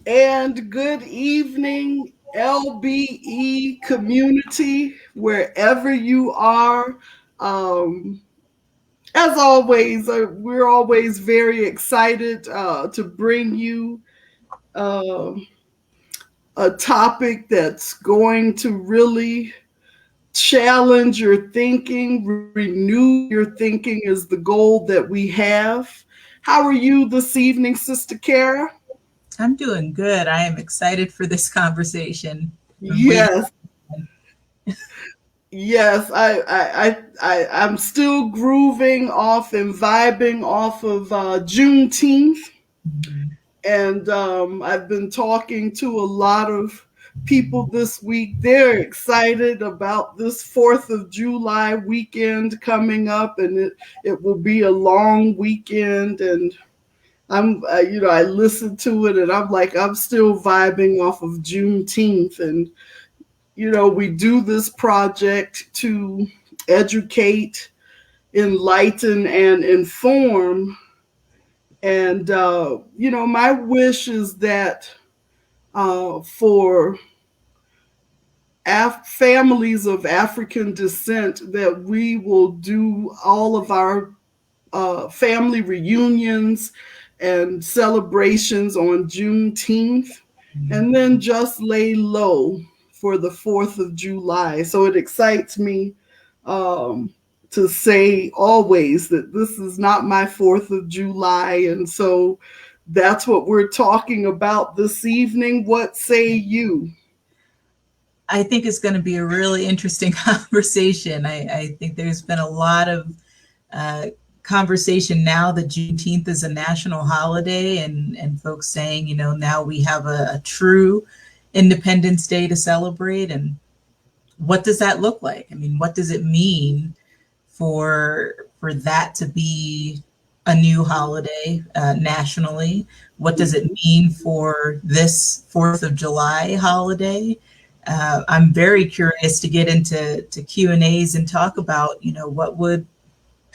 And good evening, LBE community, wherever you are. Um, as always, we're always very excited to bring you uh, a topic that's going to really challenge your thinking, renew your thinking is the goal that we have. How are you this evening, Sister Khara? I'm doing good. I am excited for this conversation. I'm waiting. Yes, yes, I'm still grooving off and vibing off of Juneteenth, and I've been talking to a lot of people this week. They're excited about this Fourth of July weekend coming up, and it will be a long weekend. And I listen to it, and I'm like, I'm still vibing off of Juneteenth, and we do this project to educate, enlighten, and inform. And, my wish is that for families of African descent, that we will do all of our family reunions and celebrations on Juneteenth, and then just lay low for the 4th of July. So it excites me um, to say always that this is not my 4th of July. And so that's what we're talking about this evening. What say you? I think it's going to be a really interesting conversation. I think there's been a lot of uh, conversation now that Juneteenth is a national holiday, and folks saying, now we have a true Independence Day to celebrate. And what does that look like? I mean, what does it mean for that to be a new holiday nationally? What does it mean for this 4th of July holiday? I'm very curious to get into Q&As and talk about, what would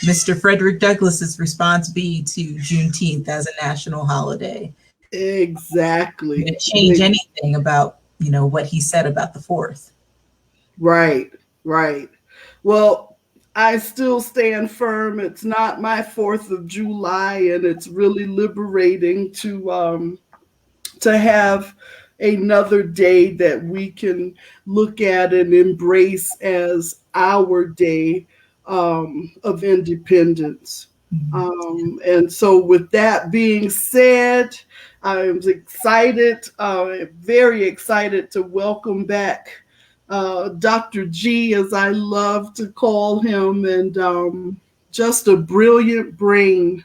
Mr. Fredrick Douglass's response be to Juneteenth as a national holiday? Would Exactly. it change anything about, what he said about the 4th? Right, right. Well, I still stand firm. It's not my 4th of July, and it's really liberating to have another day that we can look at and embrace as our day of independence. And so, with that being said, I'm excited, very excited to welcome back Dr. G, as I love to call him, and just a brilliant brain.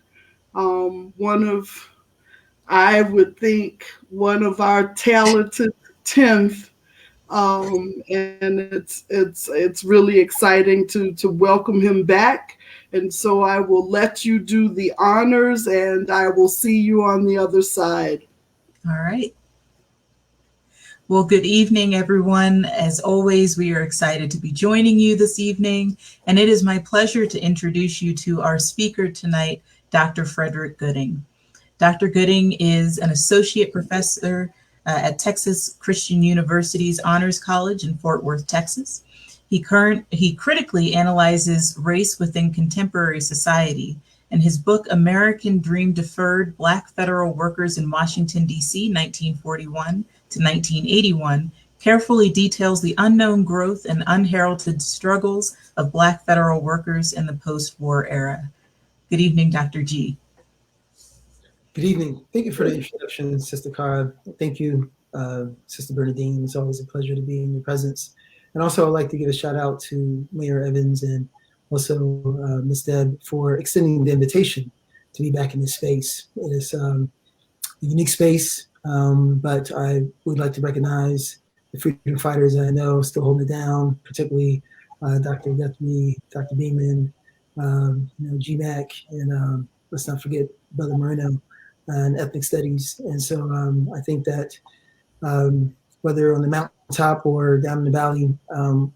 One of, I would think, one of our talented 10th. And it's really exciting to welcome him back. And so I will let you do the honors, and I will see you on the other side. All right. Well, good evening, everyone. As always, we are excited to be joining you this evening, and it is my pleasure to introduce you to our speaker tonight, Dr. Fredrick Gooding. Dr. Gooding is an associate professor at Texas Christian University's Honors College in Fort Worth, Texas. He critically analyzes race within contemporary society, and his book, American Dream Deferred: Black Federal Workers in Washington, D.C., 1941 to 1981, carefully details the unknown growth and unheralded struggles of Black federal workers in the post-war era. Good evening, Dr. G. Good evening. Thank you for the introduction, Sister Khara. Thank you, Sister Bernadine. It's always a pleasure to be in your presence. And also, I'd like to give a shout out to Mayor Evans and also Ms. Deb for extending the invitation to be back in this space. It is a unique space, but I would like to recognize the freedom fighters I know still holding it down, particularly Dr. Guthrie, Dr. Beeman, GMAC, and let's not forget Brother Moreno and ethnic studies. And so I think that whether on the mountaintop or down in the valley,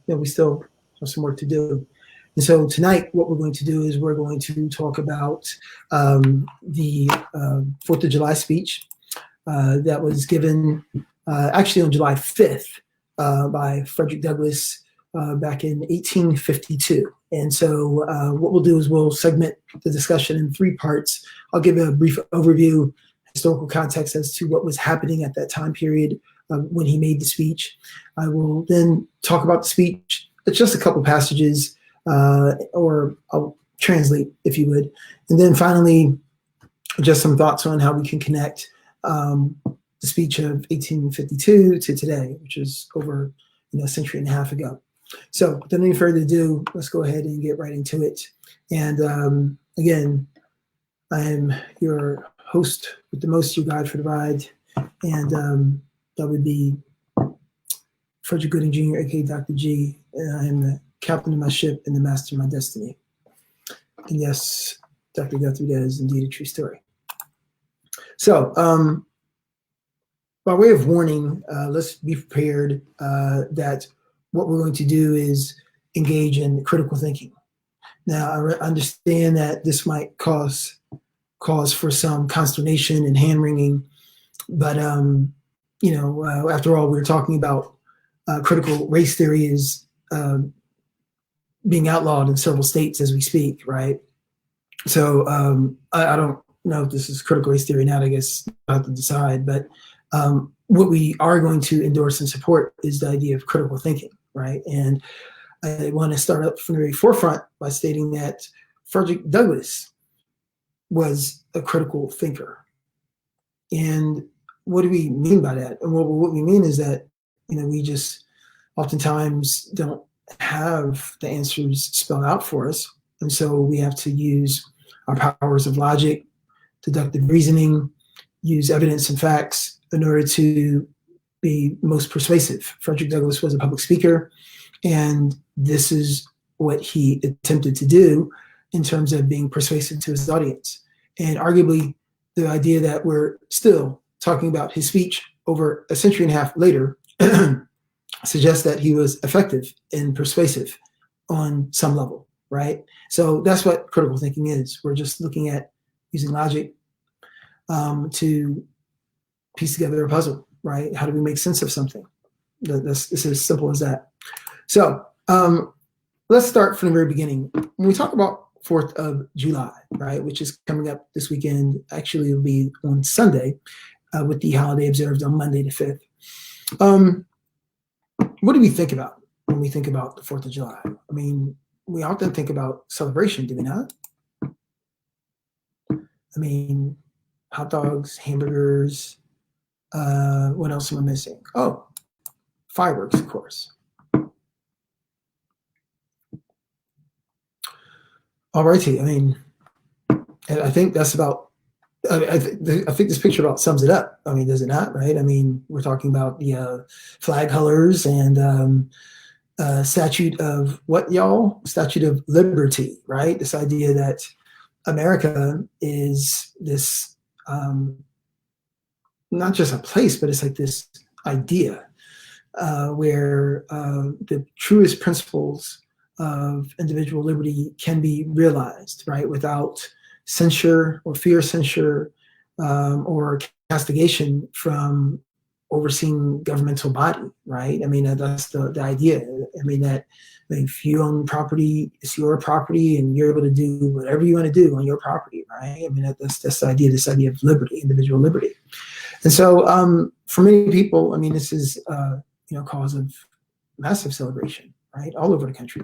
we still have some work to do. And so tonight, what we're going to do is we're going to talk about the 4th of July speech. that was given actually on July 5th by Fredrick Douglass back in 1852. And so what we'll do is we'll segment the discussion in 3 parts. I'll give a brief overview, historical context as to what was happening at that time period when he made the speech. I will then talk about the speech. It's just a couple passages, or I'll translate, if you would. And then finally, just some thoughts on how we can connect the speech of 1852 to today, which is over a century and a half ago. So without any further ado, let's go ahead and get right into it. And again, I am your host with the most, your guide for the ride. And that would be Fredrick Gooding Jr., aka Dr. G. And I am the captain of my ship and the master of my destiny. And yes, Dr. Guthrie, that is indeed a true story. So, by way of warning, let's be prepared that what we're going to do is engage in critical thinking. Now, I understand that this might cause for some consternation and hand-wringing, but after all, we're talking about critical race theory is being outlawed in several states as we speak, right? So I don't know if this is critical race theory now. I guess I'll have to decide, but what we are going to endorse and support is the idea of critical thinking, right? And I want to start up from the very forefront by stating that Fredrick Douglass was a critical thinker. And what do we mean by that? And what we mean is that, we just oftentimes don't have the answers spelled out for us. And so we have to use our powers of logic, deductive reasoning, use evidence and facts in order to be most persuasive. Fredrick Douglass was a public speaker, and this is what he attempted to do in terms of being persuasive to his audience. And arguably, the idea that we're still talking about his speech over a century and a half later suggests that he was effective and persuasive on some level, right? So that's what critical thinking is. We're just looking at using logic to piece together a puzzle, right? How do we make sense of something? It's as simple as that. So let's start from the very beginning. When we talk about 4th of July, right, which is coming up this weekend, actually it'll be on Sunday with the holiday observed on Monday the 5th. What do we think about when we think about the 4th of July? I mean, we often think about celebration, do we not? I mean, hot dogs, hamburgers, what else am I missing? Oh, fireworks, of course. All righty. I mean, I think that's about, I think this picture about sums it up. I mean, does it not, right? I mean, we're talking about the flag colors and statute of what, y'all? Statute of liberty, right? This idea that America is this, not just a place, but it's like this idea where the truest principles of individual liberty can be realized, right, without censure or fear of censure or castigation from overseeing governmental body, right? I mean, that's the idea. I mean, if you own property, it's your property, and you're able to do whatever you want to do on your property, right? I mean, that's the idea, this idea of liberty, individual liberty. And so for many people, I mean, this is, cause of massive celebration, right, all over the country.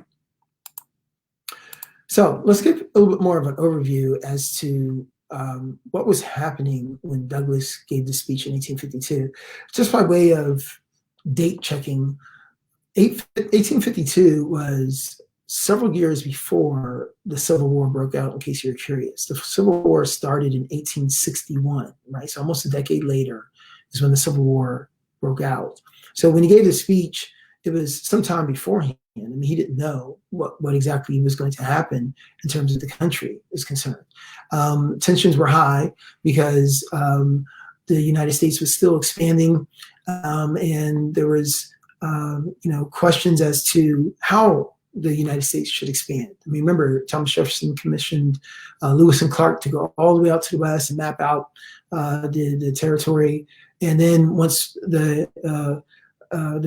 So let's give a little bit more of an overview as to what was happening when Douglass gave the speech in 1852. Just by way of date checking, 1852 was several years before the Civil War broke out, in case you're curious. The Civil War started in 1861, right? So almost a decade later is when the Civil War broke out. So when he gave the speech, it was sometime beforehand. I mean, he didn't know what exactly was going to happen in terms of the country is concerned. Tensions were high because the United States was still expanding, and there was questions as to how the United States should expand. I mean, remember, Thomas Jefferson commissioned Lewis and Clark to go all the way out to the west and map out the territory. And then once the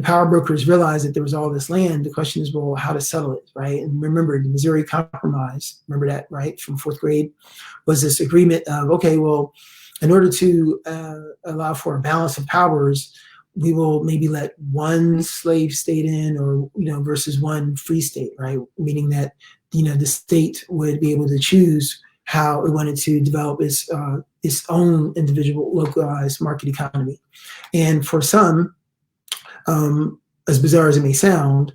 power brokers realized that there was all this land, the question is, well, how to settle it, right? And remember, the Missouri Compromise, remember that, right, from fourth grade, was this agreement of, okay, well, in order to allow for a balance of powers, we will maybe let one slave state in, or, you know, versus one free state, right? Meaning that, you know, the state would be able to choose how it wanted to develop its own individual localized market economy. And for some, as bizarre as it may sound,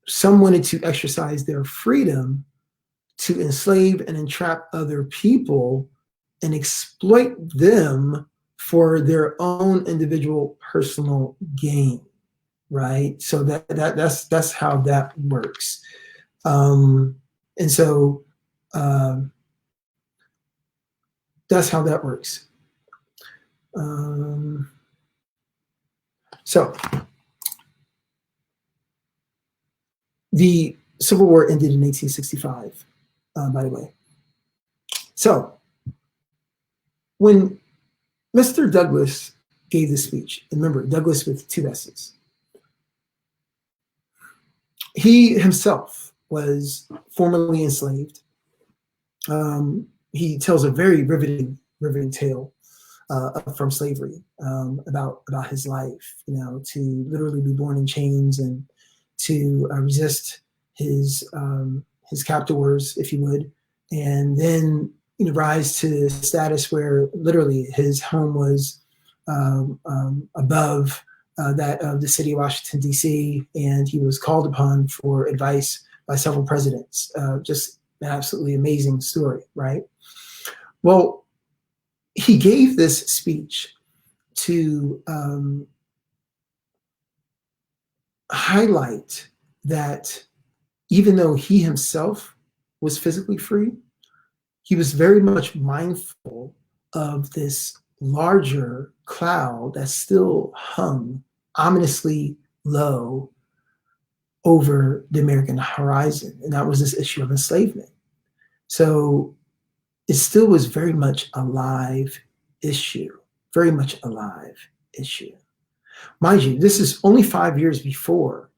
some wanted to exercise their freedom to enslave and entrap other people and exploit them for their own individual personal gain, right? So that's how that works. And so that's how that works. So the Civil War ended in 1865, by the way. So when Mr. Douglas gave this speech, and remember, Douglas with two S's, he himself was formerly enslaved. He tells a very riveting tale from slavery, about his life, you know, to literally be born in chains and to resist his captors, if you would, and then, you know, rise to status where literally his home was above that of the city of Washington, D.C., and he was called upon for advice by several presidents. Just an absolutely amazing story, right? Well, he gave this speech to highlight that even though he himself was physically free, he was very much mindful of this larger cloud that still hung ominously low over the American horizon, and that was this issue of enslavement. So it still was very much a live issue, very much a live issue. Mind you, this is only 5 years before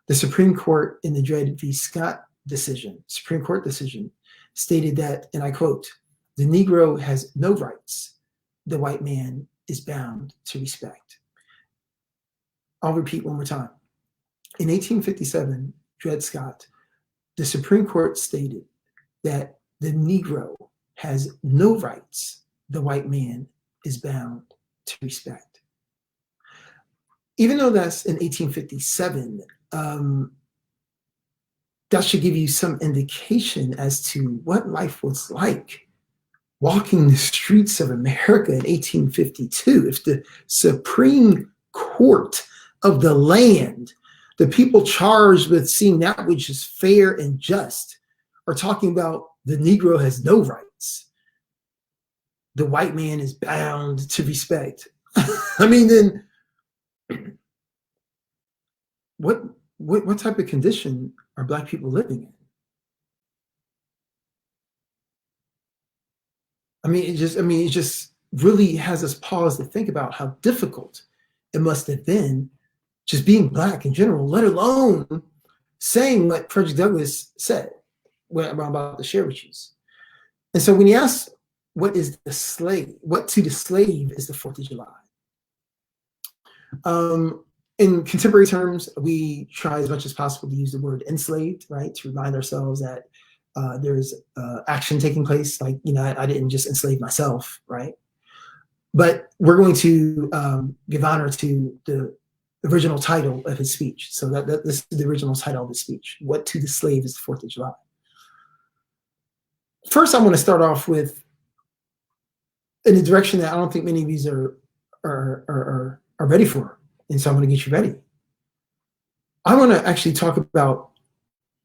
the Supreme Court in the Dred v. Scott decision, Supreme Court decision, stated that, and I quote, "The Negro has no rights the white man is bound to respect." I'll repeat one more time. In 1857, Dred Scott, the Supreme Court stated that the Negro has no rights the white man is bound to respect. Even though that's in 1857, that should give you some indication as to what life was like walking the streets of America in 1852. If the Supreme Court of the land, the people charged with seeing that which is fair and just, are talking about the Negro has no rights, the white man is bound to respect. I mean, then what type of condition are Black people living in? It just really has us pause to think about how difficult it must have been just being Black in general, let alone saying what Fredrick Douglass said, what I'm about to share with you. And so when you ask, what to the slave is the 4th of July. In contemporary terms, we try as much as possible to use the word enslaved, right? To remind ourselves that there's action taking place. Like, you know, I didn't just enslave myself, right? But we're going to give honor to the original title of his speech. So this is the original title of his speech. What to the slave is the 4th of July. First, I want to start off with in a direction that I don't think many of you are ready for. And so I'm going to get you ready. I want to actually talk about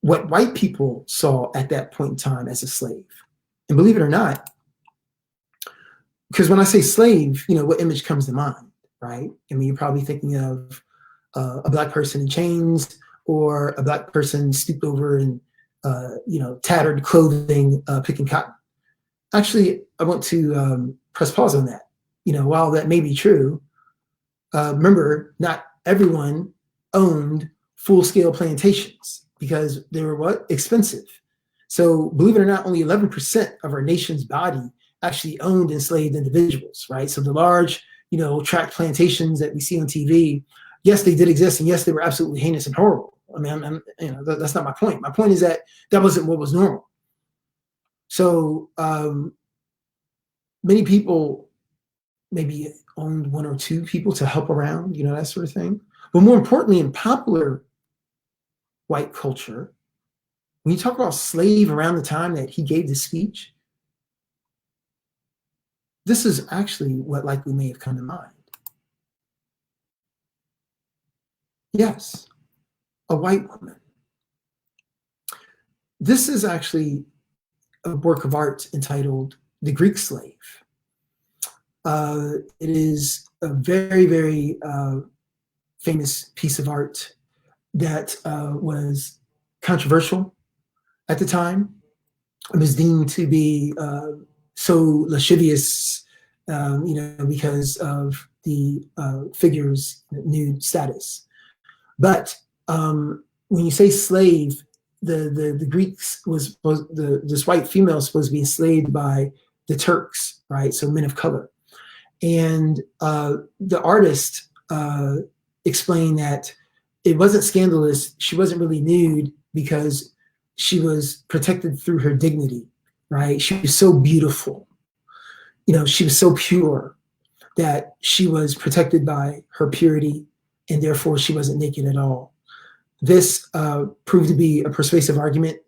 what white people saw at that point in time as a slave. And believe it or not, because when I say slave, you know, what image comes to mind, right? I mean, you're probably thinking of a Black person in chains, or a Black person stooped over and, tattered clothing, picking cotton. Actually, I want to press pause on that. While that may be true, remember, not everyone owned full-scale plantations because they were what? Expensive. So believe it or not, only 11% of our nation's body actually owned enslaved individuals, right? So the large, tract plantations that we see on TV, yes, they did exist, and yes, they were absolutely heinous and horrible. I mean, that's not my point. My point is that wasn't what was normal. So many people maybe owned one or two people to help around, that sort of thing. But more importantly, in popular white culture, when you talk about slave around the time that he gave the speech, this is actually what likely may have come to mind. Yes, a white woman. This is actually a work of art entitled The Greek Slave. It is a very, very famous piece of art that was controversial at the time. It was deemed to be so lascivious, because of the figure's nude status. But when you say slave, the Greeks this white female was supposed to be enslaved by the Turks, right? So men of color. And the artist explained that it wasn't scandalous. She wasn't really nude because she was protected through her dignity, right? She was so beautiful. She was so pure that she was protected by her purity, and therefore she wasn't naked at all. This proved to be a persuasive argument,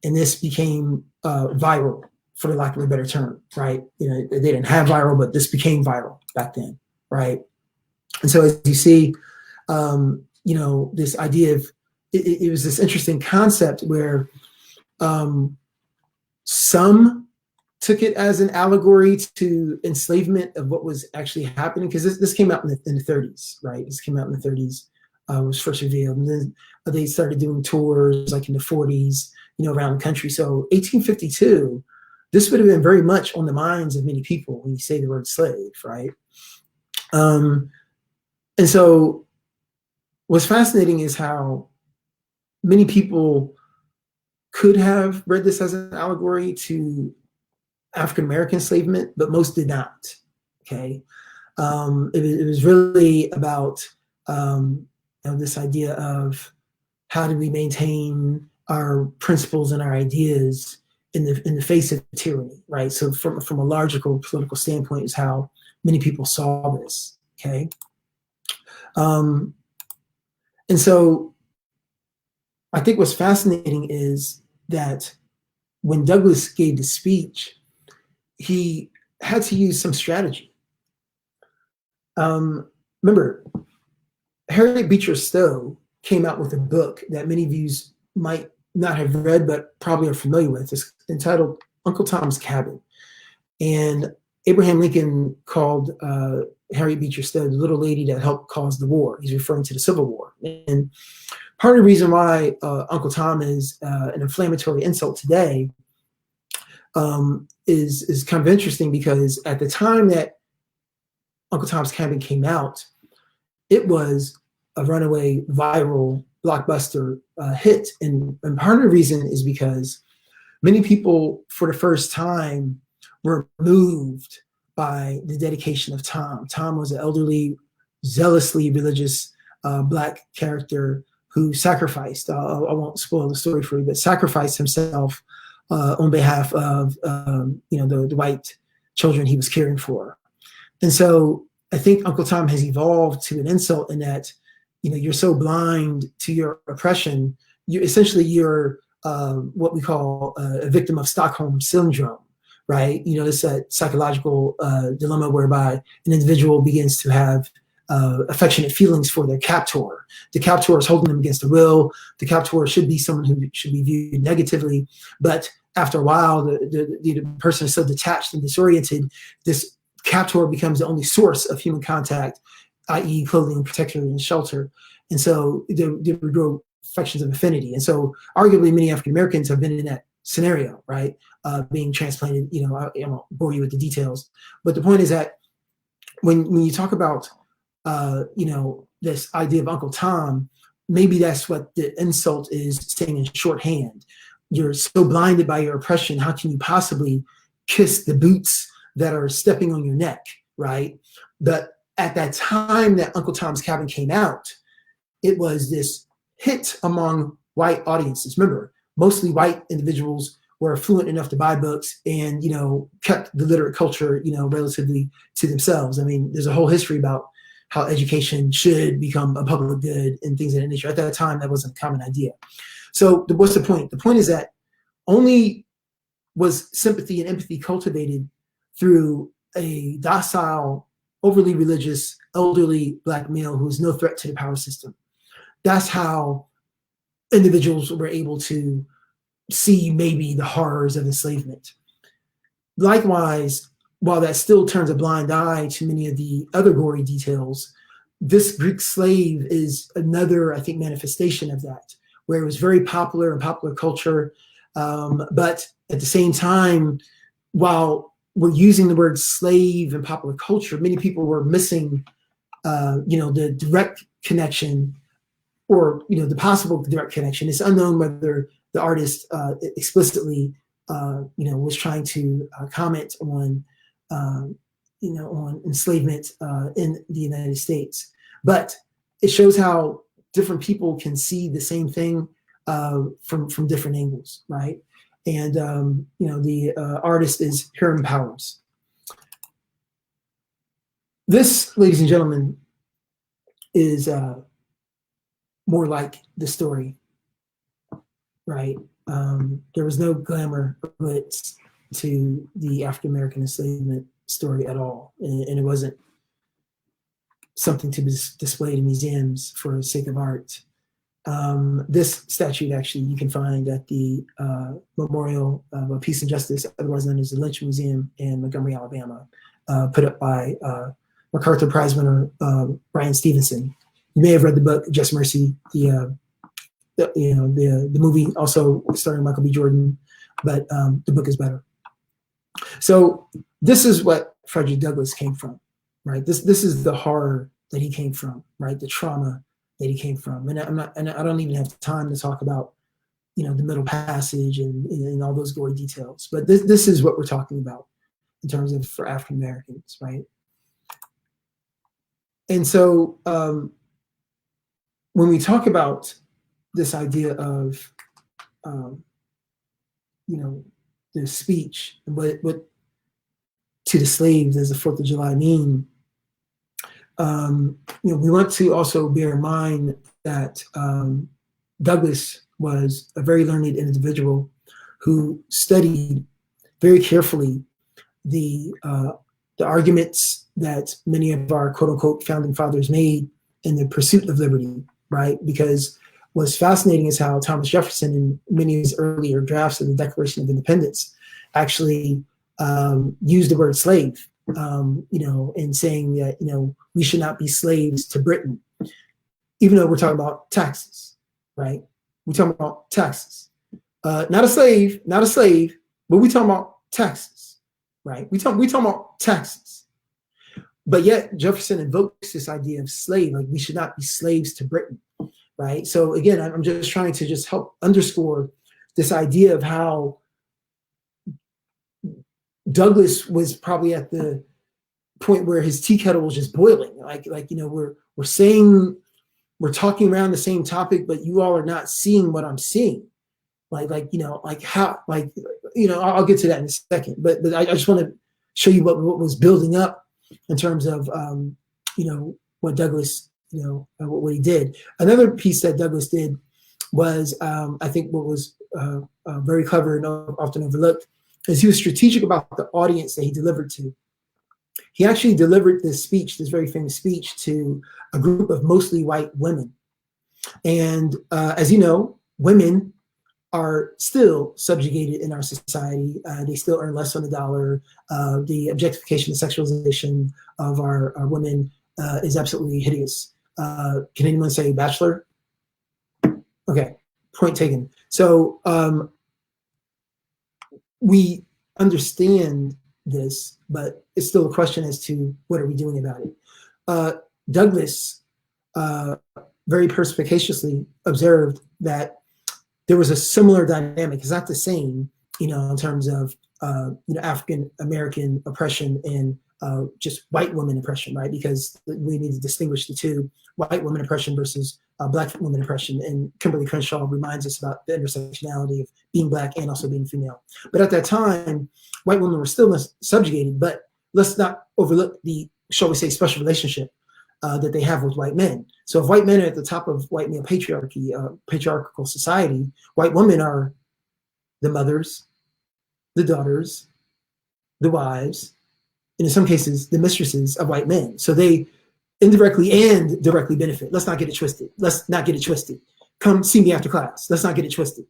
and this became viral, for the lack of a better term, right? They didn't have viral, but this became viral back then, right? And so as you see, this idea of, it was this interesting concept where some took it as an allegory to enslavement of what was actually happening, because this came out in the 30s, right? This came out in the 30s, was first revealed, and then they started doing tours like in the 40s, around the country. So 1852, this would have been very much on the minds of many people when you say the word slave, right? And so what's fascinating is how many people could have read this as an allegory to African-American enslavement, but most did not, okay? It was really about this idea of how do we maintain our principles and our ideas in the face of tyranny, right? So from a logical political standpoint is how many people saw this, okay? And so I think what's fascinating is that when Douglass gave the speech, he had to use some strategy. Remember, Harriet Beecher Stowe came out with a book that many of you might not have read, but probably are familiar with. It's entitled Uncle Tom's Cabin. And Abraham Lincoln called Harriet Beecher Stowe the little lady that helped cause the war. He's referring to the Civil War. And part of the reason why Uncle Tom is an inflammatory insult today is kind of interesting, because at the time that Uncle Tom's Cabin came out, it was a runaway viral blockbuster hit. And part of the reason is because many people for the first time were moved by the dedication of Tom. Tom was an elderly, zealously religious Black character who sacrificed, I won't spoil the story for you, but sacrificed himself on behalf of the white children he was caring for. And so I think Uncle Tom has evolved to an insult in that, you're so blind to your oppression, you're what we call a victim of Stockholm syndrome, right? It's a psychological dilemma whereby an individual begins to have affectionate feelings for their captor. The captor is holding them against their will. The captor should be someone who should be viewed negatively, but after a while, the person is so detached and disoriented, this captor becomes the only source of human contact, i.e. clothing, protection, and shelter. And so they would grow affections of affinity. And so arguably many African Americans have been in that scenario, right? Being transplanted, I won't bore you with the details, but the point is that when you talk about, this idea of Uncle Tom, maybe that's what the insult is saying in shorthand. You're so blinded by your oppression, how can you possibly kiss the boots that are stepping on your neck, right? But at that time that Uncle Tom's Cabin came out, it was this hit among white audiences. Remember, mostly white individuals were fluent enough to buy books and, kept the literate culture, relatively to themselves. I mean, there's a whole history about how education should become a public good and things of that nature. At that time, that wasn't a common idea. So what's the point? The point is that only was sympathy and empathy cultivated through a docile, overly religious, elderly Black male who is no threat to the power system. That's how individuals were able to see maybe the horrors of enslavement. Likewise, while that still turns a blind eye to many of the other gory details, this Greek slave is another, I think, manifestation of that, where it was very popular in popular culture. But at the same time, while we're using the word slave in popular culture, many people were missing, the direct connection or, the possible direct connection. It's unknown whether the artist explicitly, was trying to comment on, on enslavement in the United States. But it shows how different people can see the same thing from different angles, right? And, the artist is Hiram Powers. This, ladies and gentlemen, is more like the story, right? There was no glamour or glitz to the African American enslavement story at all, and it wasn't something to be displayed in museums for the sake of art. This statue actually you can find at the Memorial of Peace and Justice, otherwise known as the Lynch Museum in Montgomery, Alabama, put up by MacArthur Prize winner Brian Stevenson. You may have read the book Just Mercy, the movie also starring Michael B. Jordan, but the book is better. So this is what Fredrick Douglass came from, right? This is the horror that he came from, right? The trauma that he came from, and I don't even have time to talk about, the Middle Passage and all those gory details. But this is what we're talking about in terms of for African Americans, right? And so when we talk about this idea of, the speech and what to the slaves does the 4th of July mean, we want to also bear in mind that Douglass was a very learned individual who studied very carefully the arguments that many of our quote unquote founding fathers made in the pursuit of liberty, right? Because what's fascinating is how Thomas Jefferson, in many of his earlier drafts of the Declaration of Independence, actually used the word slave, in saying that, we should not be slaves to Britain, even though we're talking about taxes, right? We're talking about taxes. Not a slave, but we're talking about taxes, right? We're talking about taxes. But yet Jefferson invokes this idea of slave, like we should not be slaves to Britain, right? So again, I'm just trying to just help underscore this idea of how Douglass was probably at the point where his tea kettle was just boiling. We're talking around the same topic, but you all are not seeing what I'm seeing. I'll get to that in a second. But I just want to show you what was building up in terms of what Douglass, what he did. Another piece that Douglass did was, I think, what was very clever and often overlooked, is he was strategic about the audience that he delivered to. He actually delivered this very famous speech, to a group of mostly white women. And as you know, women are still subjugated in our society. They still earn less on the dollar. The objectification and sexualization of our women is absolutely hideous. Can anyone say bachelor? Okay, point taken. So we understand this, but it's still a question as to what are we doing about it. Douglas very perspicaciously observed that there was a similar dynamic. It's not the same, in terms of African American oppression and just white women oppression, right? Because we need to distinguish the two: white women oppression versus black women oppression. And Kimberly Crenshaw reminds us about the intersectionality of being black and also being female. But at that time, white women were still subjugated. But let's not overlook the, shall we say, special relationship that they have with white men. So if white men are at the top of white male patriarchy, patriarchal society, white women are the mothers, the daughters, the wives, and in some cases, the mistresses of white men. So they indirectly and directly benefit. Let's not get it twisted. Let's not get it twisted. Come see me after class. Let's not get it twisted.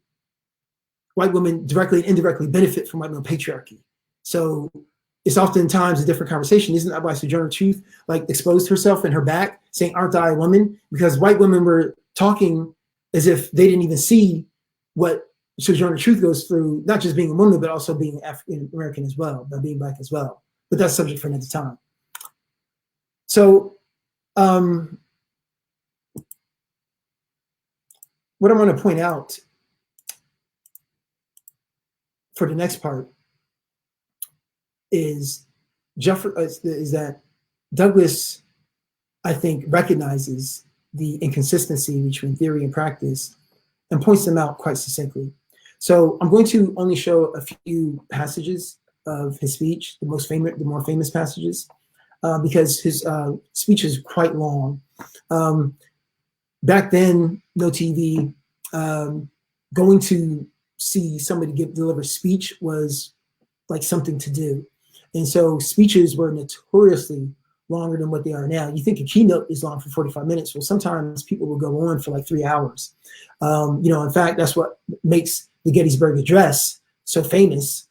White women directly and indirectly benefit from white male patriarchy. So it's oftentimes a different conversation. Isn't that why Sojourner Truth exposed herself and her back, saying, "Aren't I a woman?" Because white women were talking as if they didn't even see what Sojourner Truth goes through, not just being a woman, but also being African American as well, but being black as well. But that's subject for another time. So what I want to point out for the next part is that Douglas, I think, recognizes the inconsistency between theory and practice and points them out quite succinctly. So I'm going to only show a few passages of his speech, the more famous passages, because his speech is quite long. Back then, no TV. Going to see somebody deliver speech was like something to do. And so speeches were notoriously longer than what they are now. You think a keynote is long for 45 minutes. Well, sometimes people will go on for like 3 hours. In fact, that's what makes the Gettysburg Address so famous.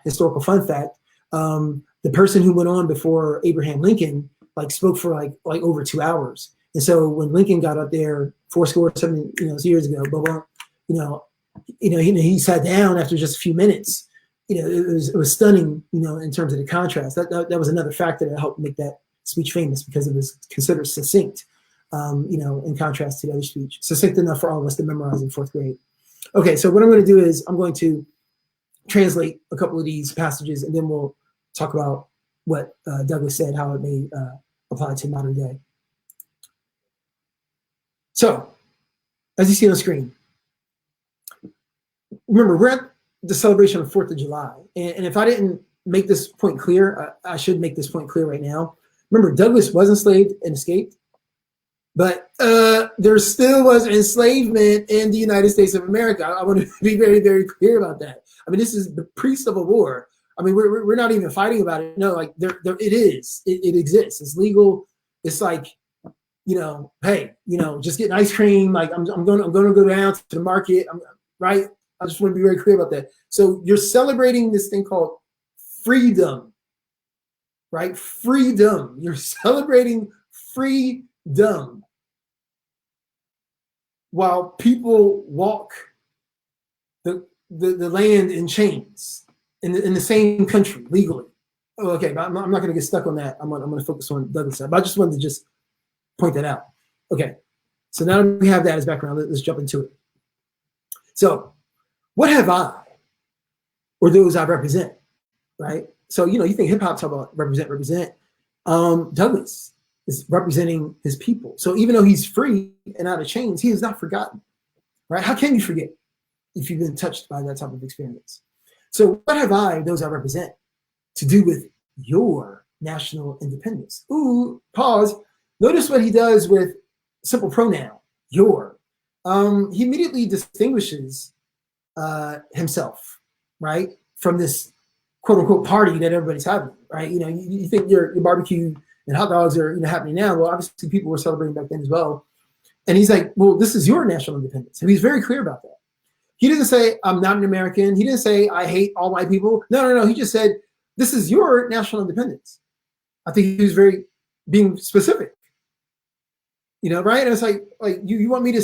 Historical fun fact. The person who went on before Abraham Lincoln spoke for like over 2 hours. And so when Lincoln got up there 70 years ago, he sat down after just a few minutes. It was stunning, in terms of the contrast. That was another factor that helped make that speech famous, because it was considered succinct, in contrast to the other speech. Succinct enough for all of us to memorize in 4th grade. Okay, so what I'm going to do is I'm going to translate a couple of these passages, and then we'll talk about what Douglas said, how it may apply to modern day. So, as you see on the screen, remember, we're at the celebration of 4th of July. And if I didn't make this point clear, I should make this point clear right now. Remember, Douglas was enslaved and escaped, but there still was enslavement in the United States of America. I want to be very, very clear about that. I mean, this is the pre-Civil War. I mean, we're not even fighting about it. No, there it is. It exists. It's legal. It's like, hey, just getting ice cream. I'm going to go down to the market. Right. I just want to be very clear about that. So you're celebrating this thing called freedom, right? Freedom. You're celebrating freedom while people walk the land in chains in the same country legally. Oh, okay, but I'm not going to get stuck on that. I'm going to focus on Douglas. But I just wanted to just point that out. Okay, so now that we have that as background, let's jump into it. So, what have I, or those I represent, right? So, you think hip hop talk about represent. Douglas is representing his people. So even though he's free and out of chains, he is not forgotten, right? How can you forget if you've been touched by that type of experience? So what have I, those I represent, to do with your national independence? Ooh, pause. Notice what he does with simple pronoun, your. He immediately distinguishes himself, right, from this quote unquote party that everybody's having, right? You think your barbecue and hot dogs are happening now. Well, obviously people were celebrating back then as well. And he's like, well, this is your national independence. And he's very clear about that. He didn't say, I'm not an American. He didn't say, I hate all white people. No. He just said, this is your national independence. I think he was very being specific, right? And it's like you want me to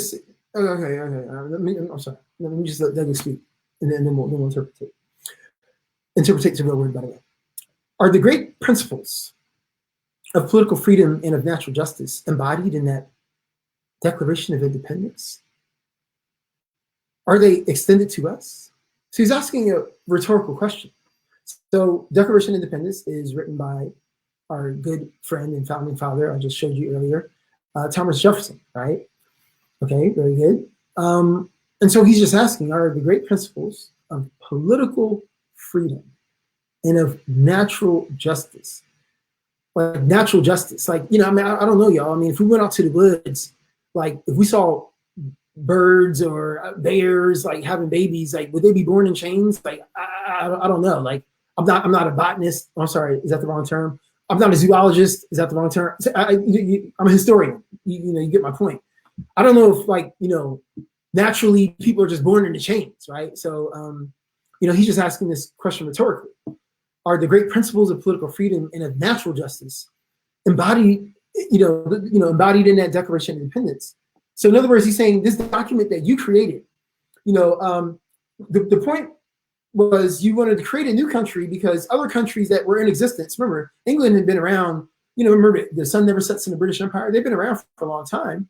Okay. I'm sorry. Let me just let Douglas speak, and then we'll interpret it. Interpretate is a real word, by the way. Are the great principles of political freedom and of natural justice embodied in that Declaration of Independence? Are they extended to us? So he's asking a rhetorical question. So Declaration of Independence is written by our good friend and founding father I just showed you earlier, Thomas Jefferson, right? Okay, very good. And so he's just asking, are the great principles of political freedom and of natural justice, like natural justice, like, you know, I mean, I don't know, y'all. I mean, if we went out to the woods, like if we saw birds or bears like having babies, like would they be born in chains? Like I don't know. Like I'm not a botanist. I'm sorry, is that the wrong term? I'm not a zoologist. Is that the wrong term? I'm a historian. You know, you get my point. I don't know if, like, you know, naturally people are just born into chains, right? So you know, he's just asking this question rhetorically. Are the great principles of political freedom and of natural justice embodied, embodied in that Declaration of Independence? So in other words, he's saying this document that you created, you know, the point was you wanted to create a new country because other countries that were in existence, remember, England had been around, you know, remember the sun never sets in the British Empire. They've been around for a long time.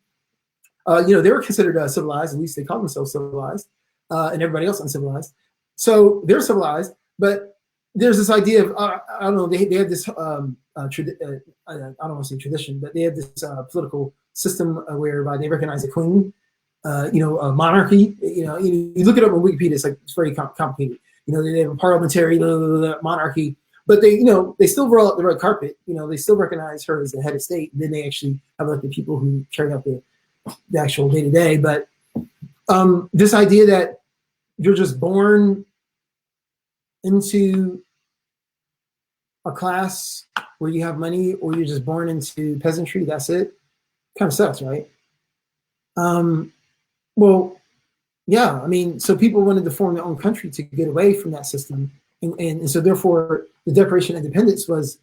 You know, they were considered civilized, at least they called themselves civilized, and everybody else uncivilized. So they're civilized, but there's this idea of, I don't know, they have this, I don't want to say tradition, but they have this political system whereby they recognize a queen, monarchy. You know, you look it up on Wikipedia, it's very complicated. You know, they have a parliamentary monarchy, but they, you know, they still roll out the red carpet. You know, they still recognize her as the head of state. And then they actually have like the people who carry out the actual day to day. But this idea that you're just born into a class where you have money, or you're just born into peasantry, that's it, kind of sucks, right? Well, yeah, I mean, so people wanted to form their own country to get away from that system. And so therefore the Declaration of Independence was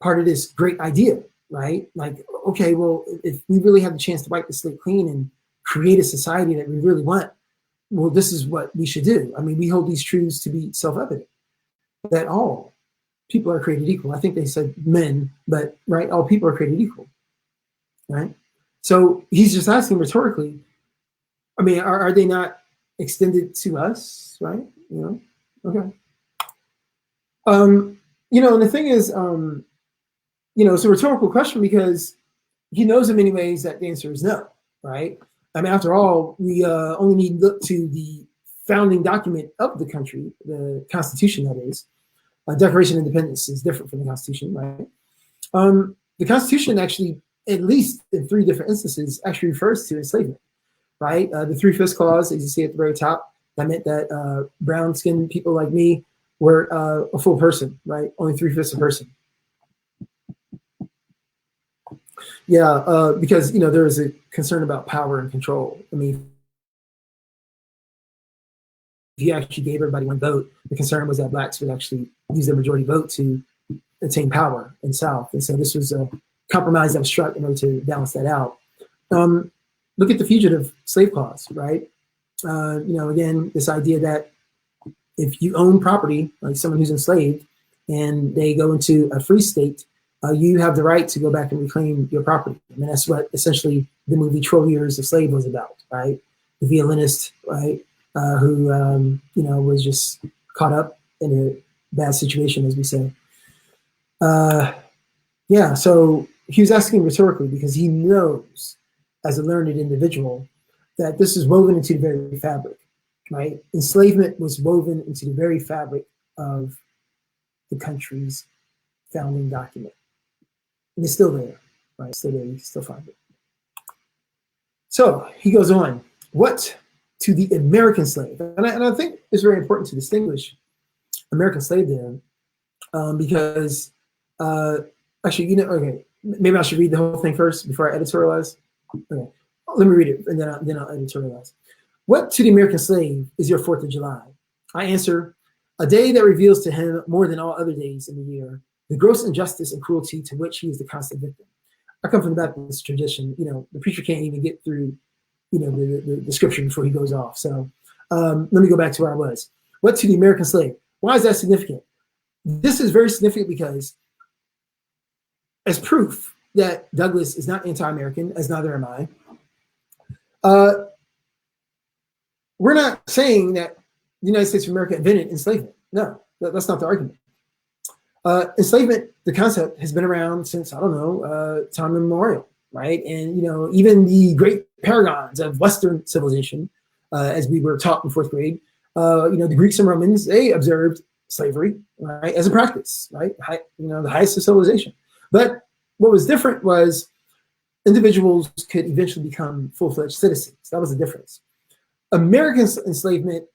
part of this great idea, right? Like, okay, well, if we really have the chance to wipe the slate clean and create a society that we really want, well, this is what we should do. I mean, we hold these truths to be self-evident, that all people are created equal. I think they said men, but right, all people are created equal, right? So he's just asking rhetorically, I mean, are they not extended to us, right? You know, okay. You know, and the thing is, you know, it's a rhetorical question because he knows in many ways that the answer is no, right? I mean, after all, we only need to look to the founding document of the country, the Constitution, that is. Declaration of Independence is different from the Constitution, right? The Constitution actually, at least in 3 different instances, actually refers to enslavement, right? The 3/5 clause, as you see at the very top, that meant that brown-skinned people like me were a full person, right? Only 3/5 a person. Yeah, because, you know, there is a concern about power and control. I mean, if you actually gave everybody one vote, the concern was that blacks would actually use their majority vote to attain power in the South. And so this was a compromise that was struck in order to balance that out. Look at the fugitive slave clause, right? You know, again, this idea that if you own property, like someone who's enslaved, and they go into a free state, you have the right to go back and reclaim your property. I mean, that's what essentially the movie 12 Years a Slave was about, right? The violinist, right, who, you know, was just caught up in a bad situation, as we say. Yeah, so he was asking rhetorically because he knows, as a learned individual, that this is woven into the very fabric, right? Enslavement was woven into the very fabric of the country's founding document. And it's still there, right? It's still there, you can still find it. So he goes on, what to the American slave? And I think it's very important to distinguish American slave there, because actually, you know, okay, maybe I should read the whole thing first before I editorialize. Okay, let me read it and then I'll editorialize. What to the American slave is your 4th of July? I answer, a day that reveals to him more than all other days in the year the gross injustice and cruelty to which he is the constant victim. I come from the Baptist tradition. You know, the preacher can't even get through the scripture before he goes off. So let me go back to where I was. What to the American slave? Why is that significant? This is very significant because as proof that Douglas is not anti-American, as neither am I, we're not saying that the United States of America invented enslavement. No, that's not the argument. Enslavement, the concept, has been around since, I don't know, time immemorial, right? And, even the great paragons of Western civilization, as we were taught in fourth grade, the Greeks and Romans, they observed slavery, right, as a practice, right? The highest of civilization. But what was different was individuals could eventually become full-fledged citizens. That was the difference. American enslavement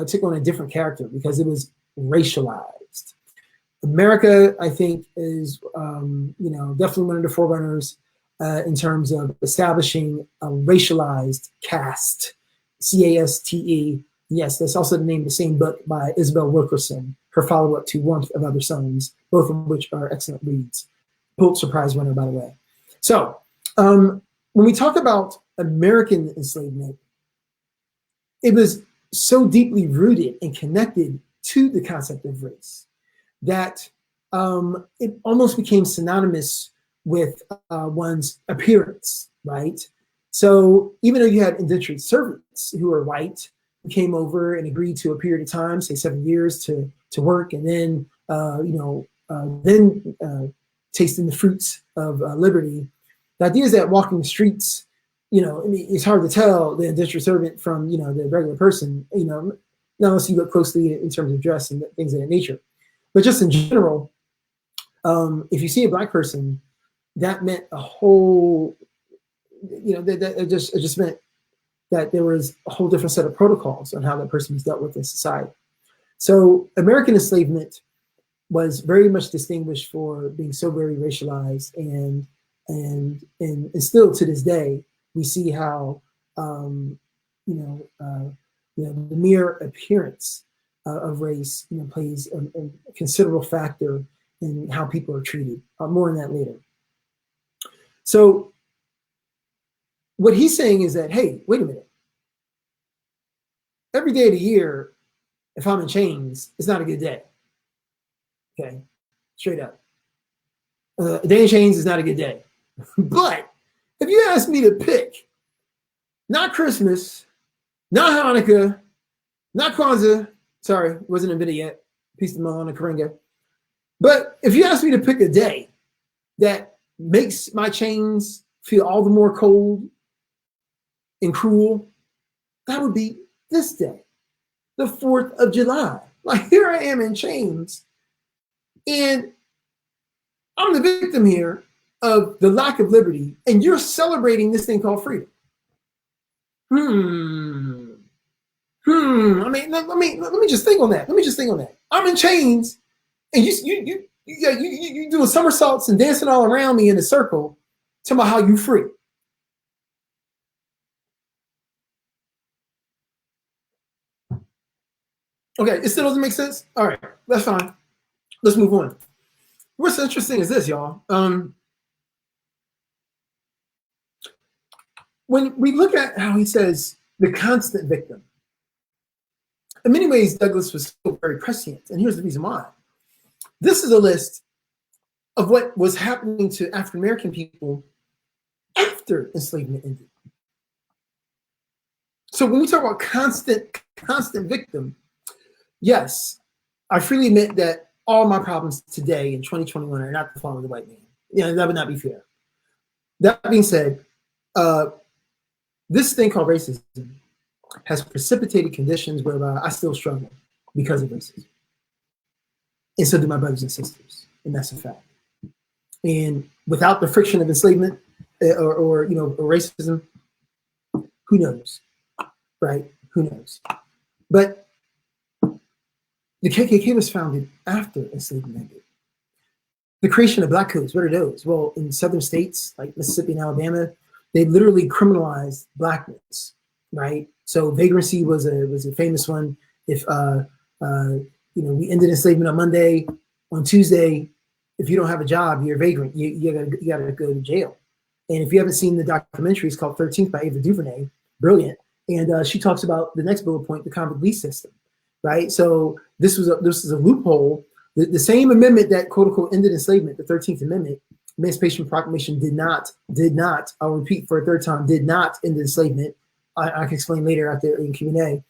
took on a different character because it was racialized. America, I think, is definitely one of the forerunners in terms of establishing a racialized caste, C-A-S-T-E. Yes, that's also the name of the same book by Isabel Wilkerson, her follow-up to Warmth of Other Suns, both of which are excellent reads. Pulitzer Prize winner, by the way. So when we talk about American enslavement, it was so deeply rooted and connected to the concept of race that it almost became synonymous with one's appearance, right? So even though you had indentured servants who were white, who came over and agreed to a period of time, say 7 years, to work, and then tasting the fruits of liberty. The idea is that walking the streets, it's hard to tell the indentured servant from, the regular person, not unless you look closely in terms of dress and things of that nature. But just in general, if you see a Black person, that meant a whole, it just meant that there was a whole different set of protocols on how that person was dealt with in society. So American enslavement was very much distinguished for being so very racialized, and still to this day, we see how the mere appearance of race plays a considerable factor in how people are treated. More on that later. So what he's saying is that, hey, wait a minute. Every day of the year, if I'm in chains, it's not a good day. Okay, straight up. A day in chains is not a good day. But if you ask me to pick, not Christmas, not Hanukkah, not Kwanzaa, sorry, wasn't invented yet, peace to Malana Karenga. But if you ask me to pick a day that makes my chains feel all the more cold and cruel, that would be this day, the 4th of July. Like, here I am in chains, and I'm the victim here of the lack of liberty, and you're celebrating this thing called freedom. I mean, let me just think on that. I'm in chains, and you doing somersaults and dancing all around me in a circle, talking about how you free. Okay, it still doesn't make sense? All right, that's fine. Let's move on. What's interesting is this, y'all. When we look at how he says the constant victim, in many ways, Douglas was still very prescient, and here's the reason why. This is a list of what was happening to African American people after enslavement ended. So when we talk about constant victim, yes, I freely admit that all my problems today in 2021 are not the fault of the white man. That would not be fair. That being said, this thing called racism has precipitated conditions whereby I still struggle because of racism. And so do my brothers and sisters, and that's a fact. And without the friction of enslavement or racism, who knows, right? Who knows? But the KKK was founded after enslavement ended. The creation of black codes, what are those? Well, in southern states like Mississippi and Alabama, they literally criminalized blackness, right? So vagrancy was a famous one. If we ended enslavement on Monday, on Tuesday, if you don't have a job, you're a vagrant. You gotta go to jail. And if you haven't seen the documentary, it's called 13th by Ava DuVernay. brilliant. And she talks about the next bullet point, the convict lease system, right? So this is a loophole. The same amendment that quote unquote ended enslavement, the 13th Amendment, Emancipation Proclamation did not, I'll repeat for a third time, did not end enslavement. I can explain later out there in Q&A.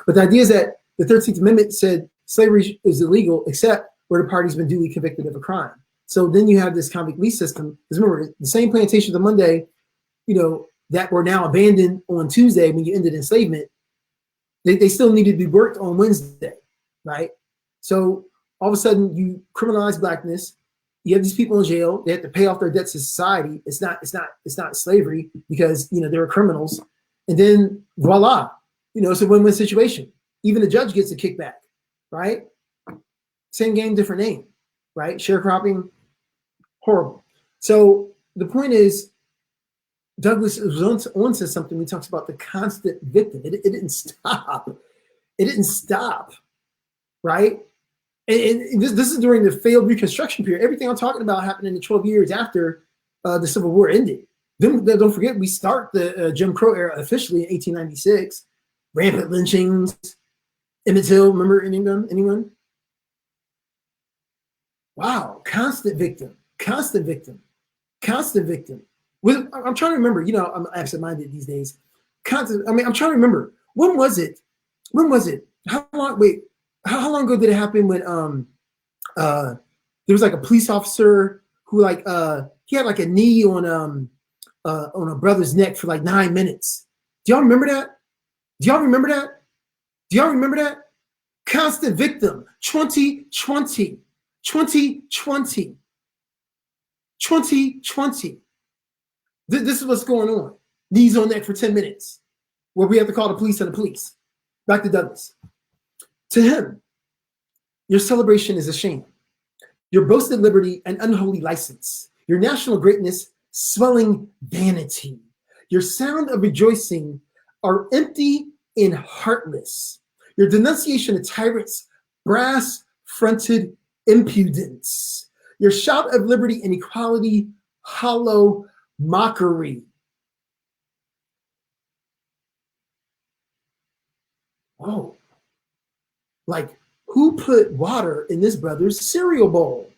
But the idea is that the 13th Amendment said slavery is illegal except where the party's been duly convicted of a crime. So then you have this convict lease system. Because remember, the same plantations on Monday, that were now abandoned on Tuesday when you ended enslavement, they still needed to be worked on Wednesday, right? So all of a sudden you criminalize blackness. You have these people in jail. They have to pay off their debts to society. It's not slavery because they were criminals. And then voila, it's a win-win situation. Even the judge gets a kickback, right? Same game, different name, right? Sharecropping, horrible. So the point is, Douglas was on to something. He talks about the constant victim. It didn't stop. It didn't stop, right? And this is during the failed Reconstruction period. Everything I'm talking about happened in the 12 years after the Civil War ended. Then don't forget, we start the Jim Crow era officially in 1896. Rampant lynchings, Emmett Till, remember anyone? Wow, constant victim. I'm trying to remember, I'm absent-minded these days. I'm trying to remember, when was it? How long ago did it happen when there was like a police officer who he had like a knee on a brother's neck for like 9 minutes? Do y'all remember that? Constant victim, 2020. This is what's going on. Knees on neck for 10 minutes, where we have to call the police on the police. Back to Douglas. To him, your celebration is a shame. Your boasted liberty an unholy license. Your national greatness swelling vanity. Your sound of rejoicing are empty and heartless. Your denunciation of tyrants, brass-fronted impudence. Your shout of liberty and equality, hollow mockery. Whoa. Like, who put water in this brother's cereal bowl?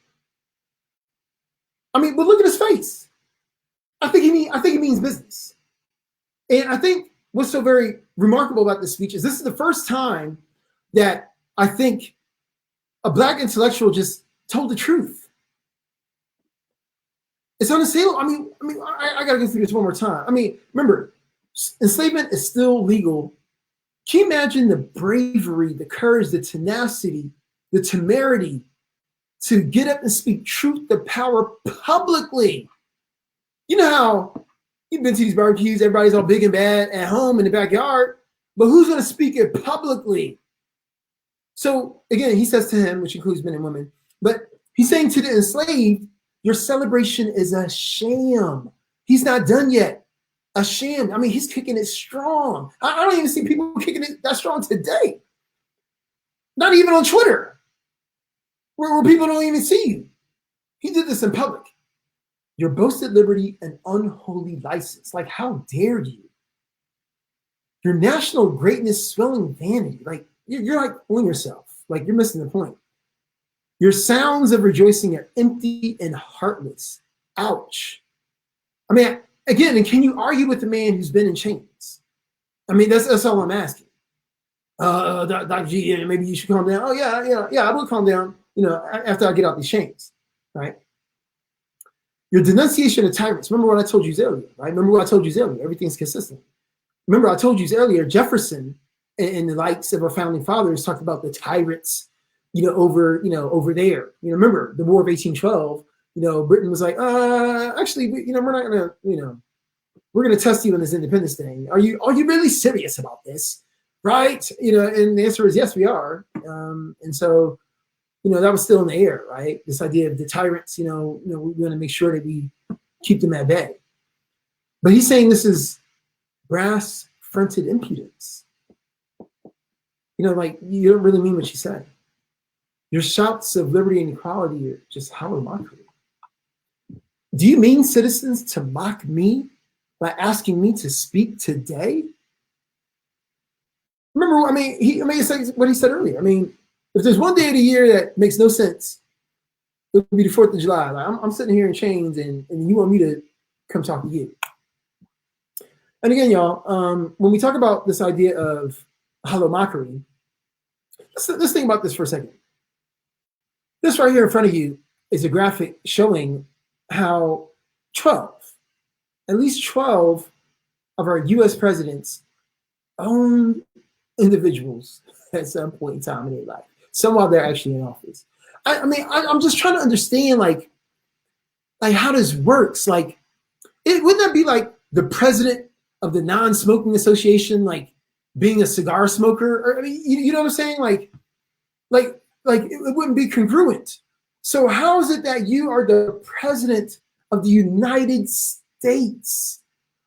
But look at his face. I think he means business. And I think what's so very remarkable about this speech is this is the first time that I think a Black intellectual just told the truth. It's unassailable. I got to go through this one more time. Remember, enslavement is still legal. Can you imagine the bravery, the courage, the tenacity, the temerity to get up and speak truth to power publicly? You know how you've been to these barbecues, everybody's all big and bad at home in the backyard, but who's going to speak it publicly? So again, he says to him, which includes men and women, but he's saying to the enslaved, your celebration is a sham. He's not done yet. A sham. He's kicking it strong. I don't even see people kicking it that strong today. Not even on Twitter, where people don't even see you. He did this in public. Your boasted liberty and unholy license. Like, how dare you? Your national greatness swelling vanity. Like, you're like on yourself. Like, you're missing the point. Your sounds of rejoicing are empty and heartless. Ouch. Again, and can you argue with the man who's been in chains? That's all I'm asking. Dr. G, maybe you should calm down. Oh, yeah, I will calm down, after I get out these chains, right? Your denunciation of tyrants. Remember what I told you earlier, right? Everything's consistent. Remember, I told you earlier, Jefferson and the likes of our founding fathers talked about the tyrants, over there. Remember the War of 1812. Britain was like, actually, we're not gonna, we're gonna test you on this Independence Day. Are you really serious about this, right? And the answer is yes, we are. And so, that was still in the air, right? This idea of the tyrants, we want to make sure that we keep them at bay. But he's saying this is brass-fronted impudence. Like, you don't really mean what you said. Your shouts of liberty and equality are just hollow mockery. Do you mean, citizens, to mock me by asking me to speak today? remember, I mean, it's like what he said earlier. I mean, if there's one day of the year that makes no sense, it would be the 4th of July. Like, I'm sitting here in chains, and you want me to come talk to you. And again, y'all, when we talk about this idea of hollow mockery, let's think about this for a second. This right here in front of you is a graphic showing how at least 12 of our US presidents owned individuals at some point in time in their life. Some while they're actually in office. I mean, I'm just trying to understand like how this works. Like, wouldn't that be like the president of the non-smoking association, like being a cigar smoker? Or I mean, you know what I'm saying? Like it wouldn't be congruent. So how is it that you are the president of the United States,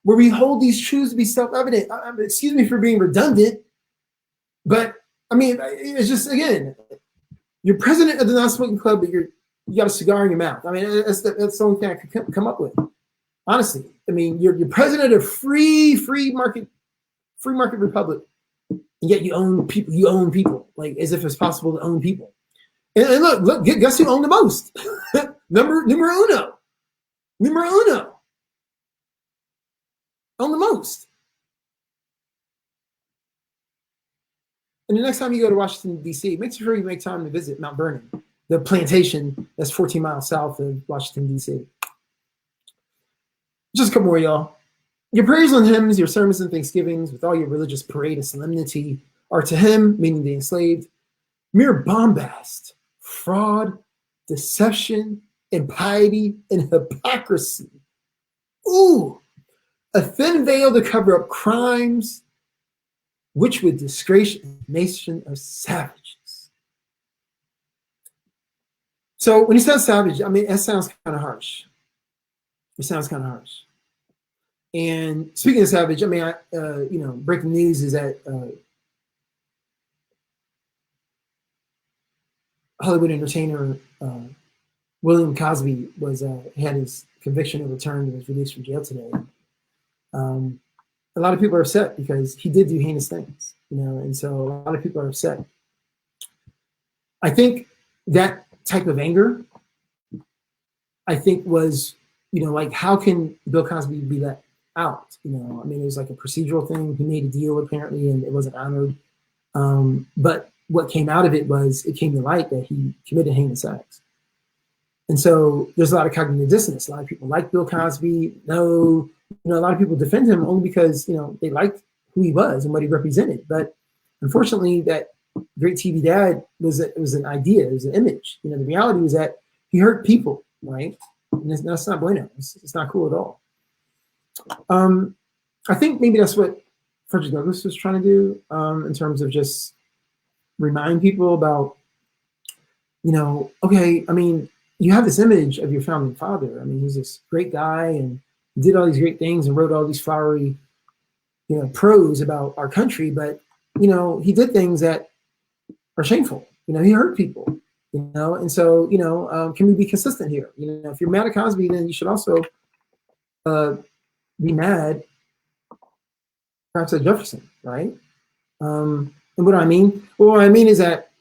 where we hold these truths to be self-evident? Excuse me for being redundant, but I mean, it's just, again, you're president of the non-smoking club, but you got a cigar in your mouth. I mean, that's the only thing I could come up with. Honestly, I mean, you're president of free market republic, and yet you own people. You own people, like as if it's possible to own people. And look, guess who owned the most? Numero uno. Own the most. And the next time you go to Washington, D.C., make sure you make time to visit Mount Vernon, the plantation that's 14 miles south of Washington, D.C. Just a couple more, y'all. Your prayers and hymns, your sermons and thanksgivings, with all your religious parade of solemnity, are to him, meaning the enslaved, mere bombast, fraud, deception, impiety, and hypocrisy. Ooh, a thin veil to cover up crimes which would disgrace a nation of savages. So when he says savage, I mean, that sounds kind of harsh. It sounds kind of harsh. And speaking of savage, I mean, breaking news is that Hollywood entertainer William Cosby had his conviction overturned and was released from jail today. A lot of people are upset because he did do heinous things, and so a lot of people are upset. I think that type of anger, was, like, how can Bill Cosby be let out? I mean, it was like a procedural thing. He made a deal apparently, and it wasn't honored. But what came out of it was it came to light that he committed heinous acts. And so there's a lot of cognitive dissonance. A lot of people like Bill Cosby. No, a lot of people defend him only because, they liked who he was and what he represented. But unfortunately, that great TV dad was an idea, it was an image. The reality was that he hurt people, right? And that's not bueno. It's not cool at all. I think maybe that's what Fredrick Douglass was trying to do in terms of just remind people about, okay, I mean, you have this image of your founding father. I mean, he's this great guy and he did all these great things and wrote all these flowery, prose about our country, but, he did things that are shameful. He hurt people, and so, can we be consistent here? If you're mad at Cosby, then you should also be mad perhaps at Jefferson, right? And what do I mean? Well, what I mean is that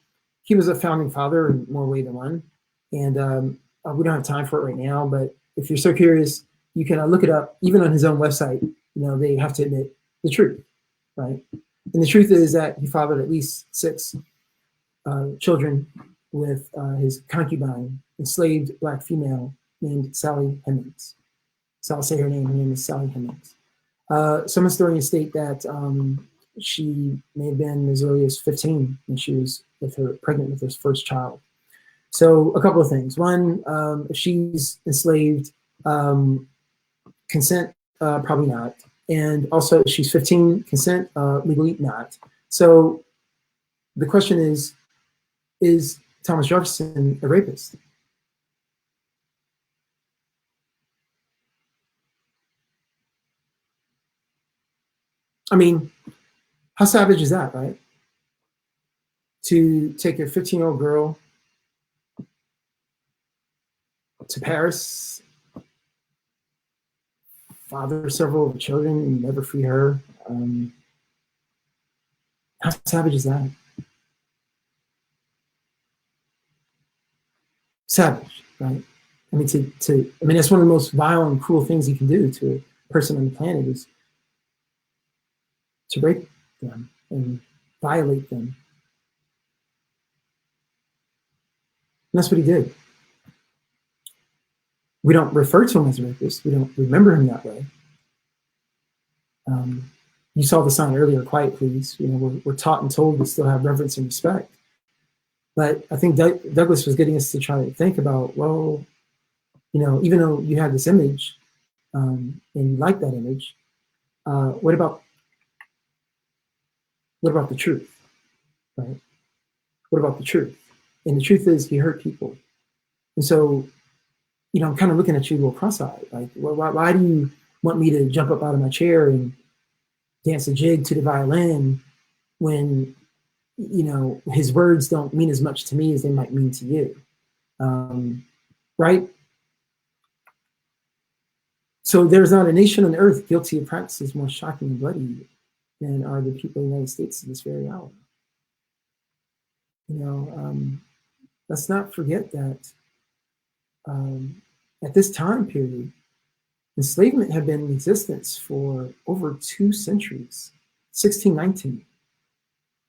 he was a founding father in more ways than one. And we don't have time for it right now, but if you're so curious, you can look it up. Even on his own website, they have to admit the truth, right? And the truth is that he fathered at least 6 children with his concubine, enslaved Black female named Sally Hemings. So I'll say her name. Her name is Sally Hemings. Some historians state that she may have been as early as 15 when she was pregnant with her first child. So a couple of things. One, if she's enslaved, consent, probably not. And also if she's 15, consent, legally not. So the question is Thomas Jefferson a rapist? I mean, how savage is that, right? To take a 15-year-old girl to Paris, father several of the children, and never free her. How savage is that? Savage, right? I mean, that's one of the most vile and cruel things you can do to a person on the planet is to rape them and violate them. And that's what he did. We don't refer to him as a rapist. We don't remember him that way. You saw the sign earlier, quiet please. You know, we're taught and told to still have reverence and respect. But I think Douglas was getting us to try to think about, well, you know, even though you had this image and you like that image, what about the truth, right? What about the truth? And the truth is he hurt people. And so, you know, I'm kind of looking at you a little cross-eyed. Like, well, why do you want me to jump up out of my chair and dance a jig to the violin when, you know, his words don't mean as much to me as they might mean to you, right? So there's not a nation on earth guilty of practices more shocking and bloody than are the people of the United States at this very hour. You know, let's not forget that at this time period, enslavement had been in existence for over 2 centuries, 1619.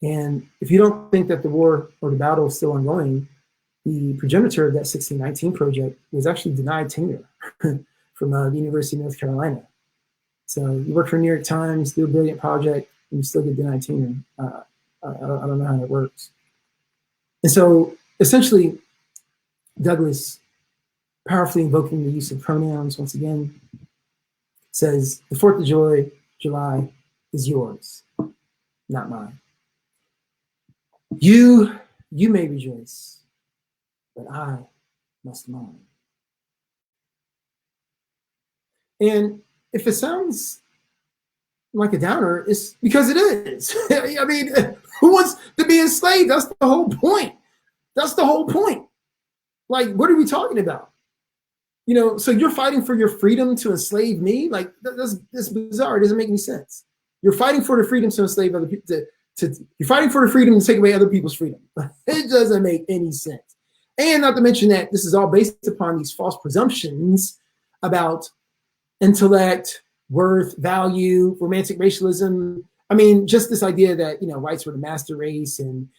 And if you don't think that the war or the battle is still ongoing, the progenitor of that 1619 project was actually denied tenure from the University of North Carolina. So you work for New York Times, do a brilliant project, and you still get denied tenure. I don't know how that works. And so essentially, Douglas, powerfully invoking the use of pronouns once again, says the 4th of July is yours, not mine. You may rejoice, but I must mourn. And if it sounds like a downer, it's because it is. I mean, who wants to be enslaved? That's the whole point. That's the whole point. Like, what are we talking about? You know, so you're fighting for your freedom to enslave me? Like, that's bizarre. It doesn't make any sense. You're fighting for the freedom to enslave other people. You're fighting for the freedom to take away other people's freedom. It doesn't make any sense. And not to mention that this is all based upon these false presumptions about intellect, worth, value, romantic racialism. I mean, just this idea that, you know, whites were the master race, and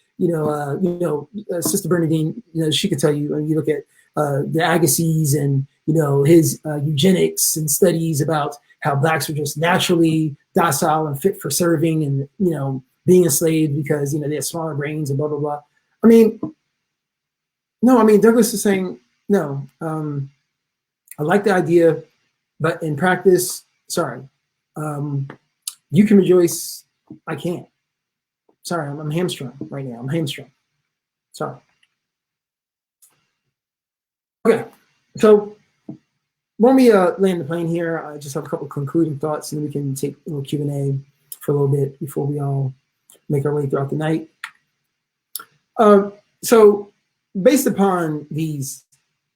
Sister Bernadine, you know, she could tell you when you look at the Agassiz and, you know, his eugenics and studies about how blacks were just naturally docile and fit for serving and, you know, being enslaved because, you know, they had smaller brains and blah, blah, blah. I mean, no, I mean, Douglas is saying, no, I like the idea, but in practice, sorry, you can rejoice, I can't. Sorry, I'm hamstrung right now. I'm hamstrung. Sorry. Okay, so when we land the plane here, I just have a couple of concluding thoughts, and then we can take a little Q&A for a little bit before we all make our way throughout the night. So based upon these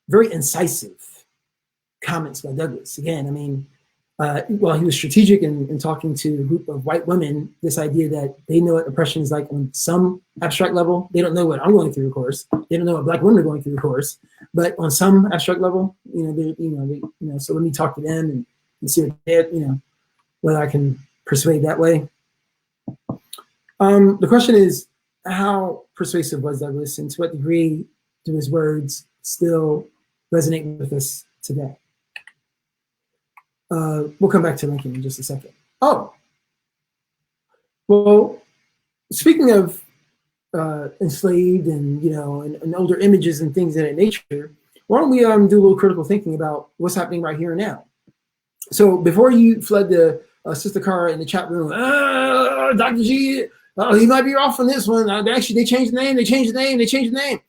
very incisive comments by Douglas, again, I mean, while he was strategic in talking to a group of white women, this idea that they know what oppression is like on some abstract level. They don't know what I'm going through, of course. They don't know what black women are going through, of course. But on some abstract level, so let me talk to them and see what they, whether I can persuade that way. The question is, how persuasive was Douglas, and to what degree do his words still resonate with us today? We'll come back to Lincoln in just a second. Oh, well, speaking of enslaved and, and older images and things of that nature, why don't we do a little critical thinking about what's happening right here and now? So before you fled to Sister Khara in the chat room, Dr. G, he might be off on this one. Actually, they changed the name.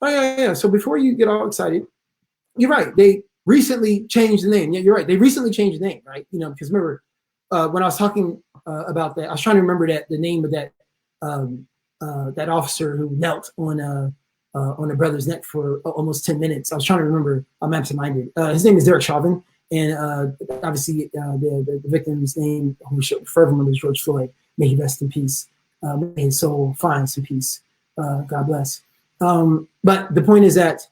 Oh, yeah. So before you get all excited, you're right. They recently changed the name. Yeah, you're right. They recently changed the name, right? Because remember, when I was talking about that, I was trying to remember the name of that officer who knelt on a brother's neck for almost 10 minutes. I was trying to remember. I'm absent-minded. His name is Derek Chauvin, and obviously the victim's name, who we should refer to him as George Floyd. May he rest in peace. may his soul find some peace. God bless. But the point is that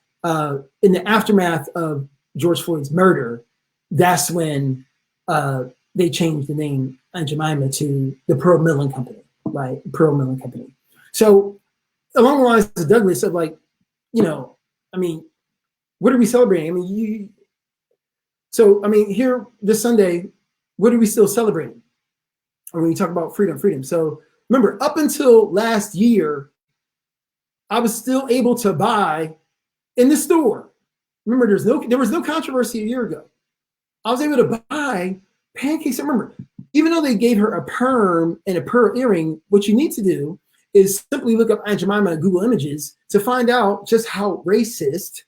in the aftermath of George Floyd's murder, that's when they changed the name Aunt Jemima to the Pearl Milling Company, right? Pearl Milling Company. So along the lines of Douglas of like, you know, I mean, what are we celebrating? I mean, here this Sunday, what are we still celebrating? Or when you talk about freedom. So remember, up until last year, I was still able to buy in the store. Remember, there was no controversy a year ago. I was able to buy pancakes. Remember, even though they gave her a perm and a pearl earring, what you need to do is simply look up Aunt Jemima in Google Images to find out just how racist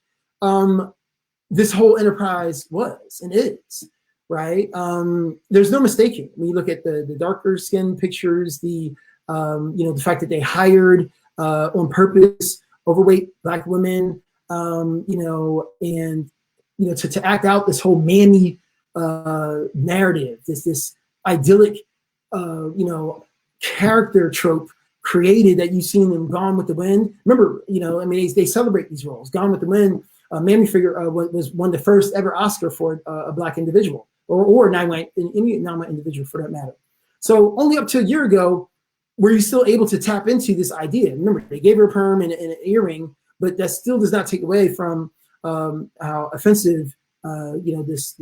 this whole enterprise was and is, right? There's no mistaking. When you look at the darker skin pictures, the fact that they hired on purpose overweight Black women, to act out this whole mammy narrative, this idyllic, character trope created that you've seen in Gone with the Wind. Remember, they celebrate these roles. Gone with the Wind, mammy figure was won the first ever Oscar for a Black individual, or non-white individual for that matter. So only up to a year ago were you still able to tap into this idea. Remember, they gave her a perm and an earring, but that still does not take away from how offensive this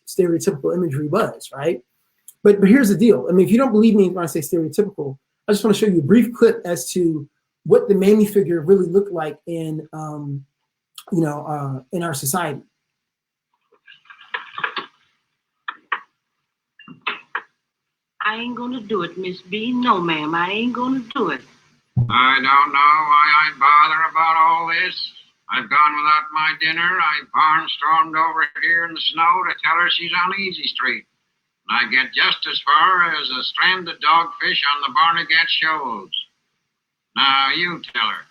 stereotypical imagery was, right? But here's the deal. I mean, if you don't believe me when I say stereotypical, I just want to show you a brief clip as to what the mammy figure really looked like in our society. I ain't gonna do it, Miss B. No, ma'am, I ain't gonna do it. I don't know why I bother about all this. I've gone without my dinner. I barnstormed over here in the snow to tell her she's on Easy Street. And I get just as far as a stranded dogfish on the Barnegat Shoals. Now, you tell her.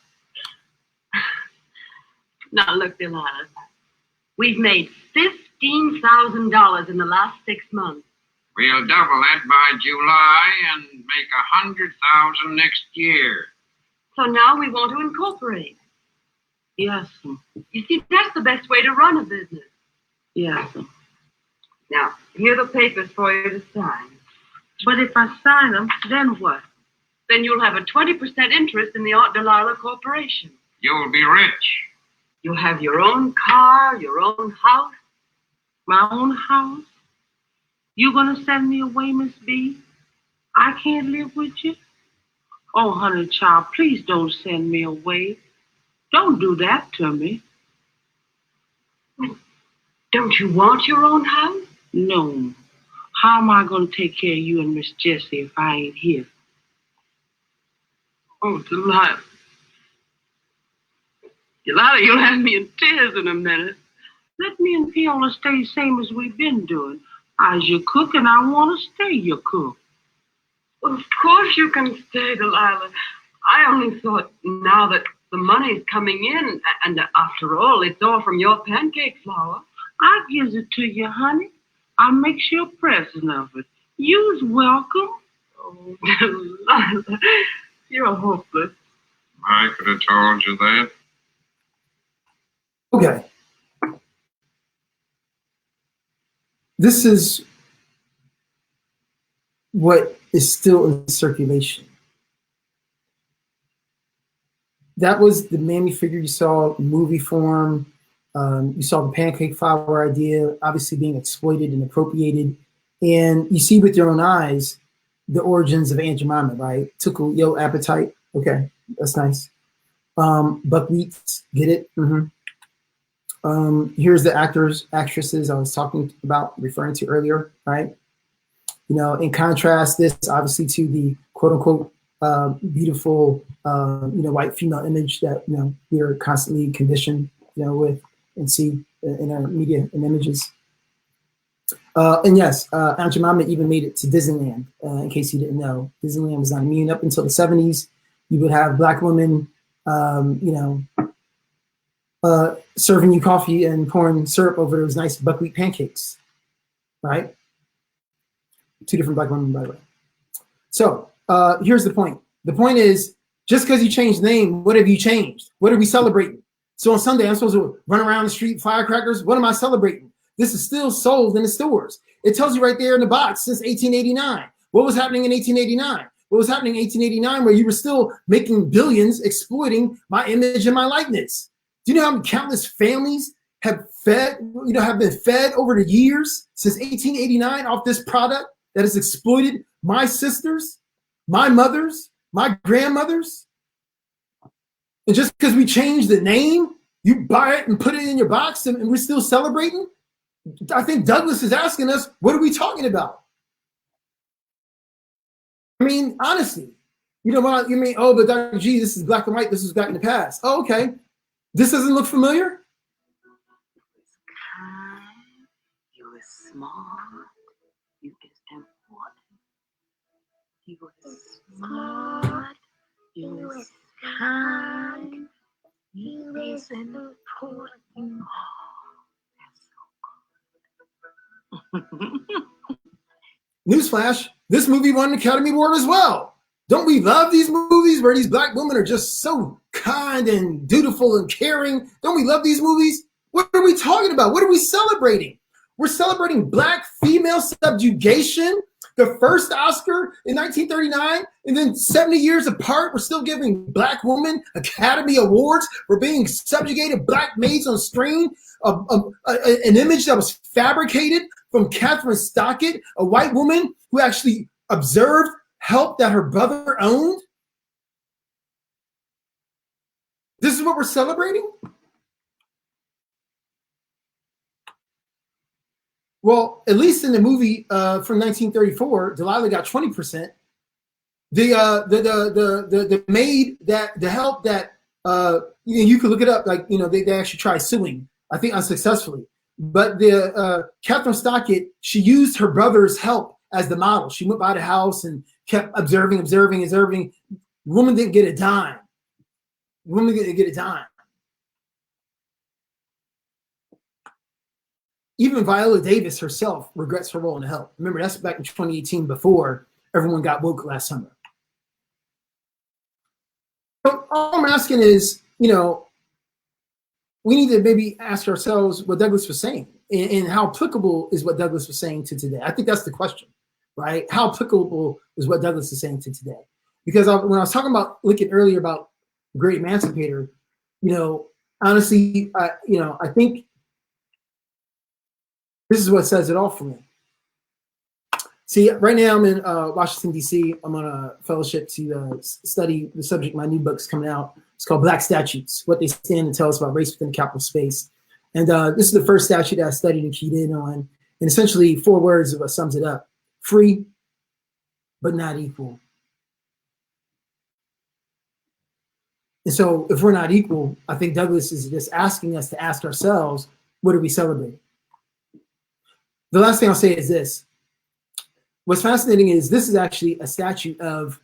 Now, look, Delilah, we've made $15,000 in the last 6 months. We'll double that by July and make 100,000 next year. So now we want to incorporate. Yes. You see, that's the best way to run a business. Yes. Now, here are the papers for you to sign. But if I sign them, then what? Then you'll have a 20% interest in the Aunt Delilah Corporation. You'll be rich. You'll have your own car, your own house. My own house? You gonna send me away, Miss B? I can't live with you? Oh, honey child, please don't send me away. Don't do that to me. Don't you want your own house? No. How am I gonna take care of you and Miss Jessie if I ain't here? Oh, Delilah. Delilah, you'll have me in tears in a minute. Let me and Fiona stay same as we've been doing. I's your cook, and I want to stay your cook. Well, of course you can stay, Delilah. I only thought now that the money's coming in, and after all, it's all from your pancake flour. I gives it to you, honey. I makes you a present of it. You's welcome. Oh, Delilah, you're hopeless. I could have told you that. Okay. This is what is still in circulation. That was the mammy figure you saw in movie form. You saw the pancake flour idea obviously being exploited and appropriated. And you see with your own eyes the origins of Aunt Jemima, right? Tickle your appetite. Okay, that's nice. Buckwheats, get it? Mm-hmm. Here's the actresses I was referring to earlier, right? In contrast, this obviously to the quote unquote beautiful, white female image that, we are constantly conditioned, with and see in our media and images. And yes, Aunt Jemima even made it to Disneyland, in case you didn't know. Disneyland was not immune up until the 70s. You would have Black women, serving you coffee and pouring syrup over those nice buckwheat pancakes, right? Two different Black women, by the way. So here's the point. The point is, just because you changed the name, what have you changed? What are we celebrating? So on Sunday, I'm supposed to run around the street, firecrackers. What am I celebrating? This is still sold in the stores. It tells you right there in the box since 1889. What was happening in 1889? What was happening in 1889 where you were still making billions exploiting my image and my likeness? Do you know how many countless families have been fed over the years since 1889 off this product that has exploited my sisters, my mothers, my grandmothers? And just because we changed the name, you buy it and put it in your box and we're still celebrating? I think Douglas is asking us, what are we talking about? I mean, honestly, oh, but Dr. G, this is black and white. This was back in the past. Oh, okay. This doesn't look familiar? You was kind, you was smart, you is important. You was smart, you was kind, you is important. Newsflash, this movie won an Academy Award as well. Don't we love these movies where these black women are just so kind and dutiful and caring? Don't we love these movies? What are we talking about? What are we celebrating? We're celebrating black female subjugation, the first Oscar in 1939, and then 70 years apart, we're still giving black women Academy Awards for being subjugated black maids on screen, an image that was fabricated from Catherine Stockett, a white woman who actually observed help that her brother owned. This is what we're celebrating? Well, at least in the movie from 1934, Delilah got 20%. The maid that the help that you could look it up, like they actually tried suing, I think unsuccessfully. But the Catherine Stockett, she used her brother's help as the model. She went by the house and kept observing. Woman didn't get a dime. Woman didn't get a dime. Even Viola Davis herself regrets her role in the help. Remember, that's back in 2018 before everyone got woke last summer. So all I'm asking is, we need to maybe ask ourselves what Douglas was saying and how applicable is what Douglas was saying to today. I think that's the question, right? How applicable is what Douglas is saying to today? Because when I was talking about Lincoln earlier about Great Emancipator, honestly, I think this is what says it all for me. See, right now I'm in Washington, D.C. I'm on a fellowship to study the subject. My new book's coming out. It's called Black Statutes, What They Stand and Tell Us About Race Within the Capital Space. And this is the first statute that I studied and keyed in on. And essentially 4 words of what sums it up. Free, but not equal. And so if we're not equal, I think Douglas is just asking us to ask ourselves, what are we celebrating? The last thing I'll say is this. What's fascinating is this is actually a statute of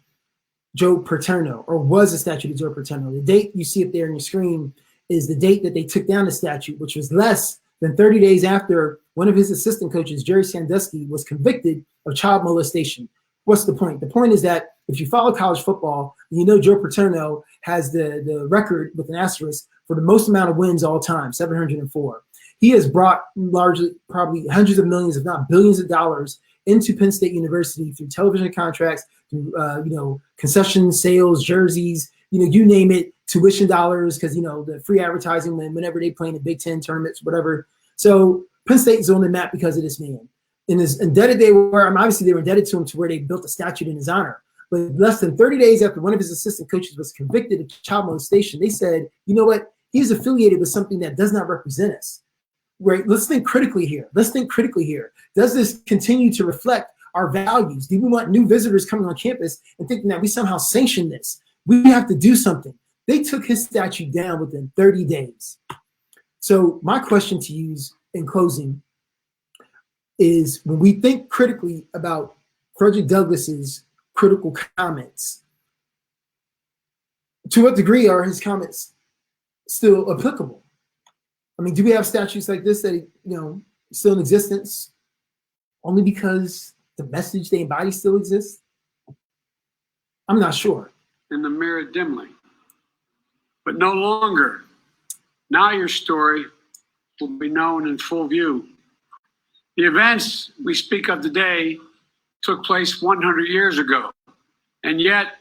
Joe Paterno, or was a statute of Joe Paterno. The date you see up there on your screen is the date that they took down the statute, which was less than 30 days after one of his assistant coaches, Jerry Sandusky, was convicted of child molestation. What's the point? The point is that if you follow college football, Joe Paterno has the record with an asterisk for the most amount of wins all time, 704. He has brought largely, probably hundreds of millions, if not billions of dollars into Penn State University through television contracts, through concessions, sales, jerseys, you name it, tuition dollars, because the free advertising whenever they play in the Big Ten tournaments, whatever. So Penn State is on the map because of this man. And as indebted they were, obviously they were indebted to him to where they built a statute in his honor. But less than 30 days after one of his assistant coaches was convicted of child molestation, they said, you know what? He's affiliated with something that does not represent us. Right? Let's think critically here. Does this continue to reflect our values? Do we want new visitors coming on campus and thinking that we somehow sanction this? We have to do something. They took his statute down within 30 days. So my question to you in closing is, when we think critically about Fredrick Douglass's critical comments, to what degree are his comments still applicable? I mean, do we have statutes like this that, still in existence only because the message they embody still exists? I'm not sure. in the mirror dimly. But no longer. Now your story will be known in full view. The events we speak of today took place 100 years ago, and yet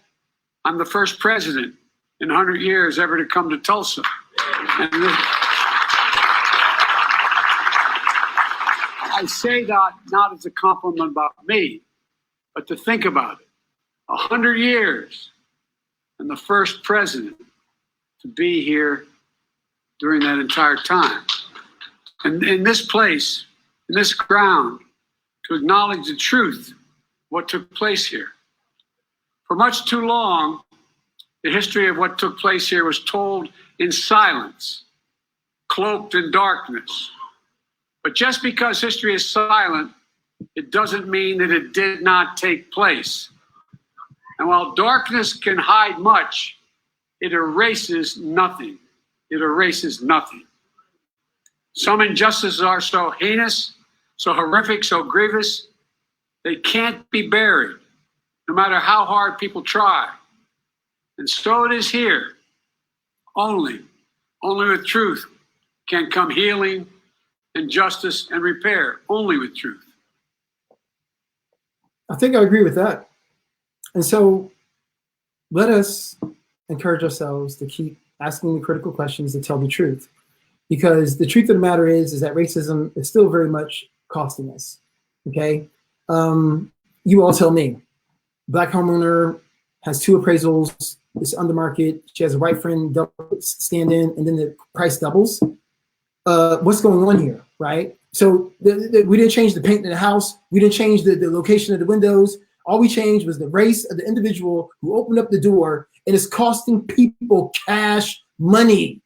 I'm the first president in 100 years ever to come to Tulsa. And I say that not as a compliment about me, but to think about it. 100 years and the first president to be here during that entire time. And in this place, in this ground, to acknowledge the truth of what took place here. For much too long, the history of what took place here was told in silence, cloaked in darkness. But just because history is silent, it doesn't mean that it did not take place. And while darkness can hide much, it erases nothing. It erases nothing. Some injustices are so heinous, so horrific, so grievous, they can't be buried, no matter how hard people try. And so it is here. Only with truth can come healing and justice and repair. Only with truth. I think I agree with that. And so let us encourage ourselves to keep asking the critical questions to tell the truth. Because the truth of the matter is that racism is still very much costing us, okay? You all tell me. Black homeowner has 2 appraisals, it's under market, she has a white friend stand in, and then the price doubles. What's going on here, right? So we didn't change the paint in the house, we didn't change the location of the windows, all we changed was the race of the individual who opened up the door, and it's costing people cash money.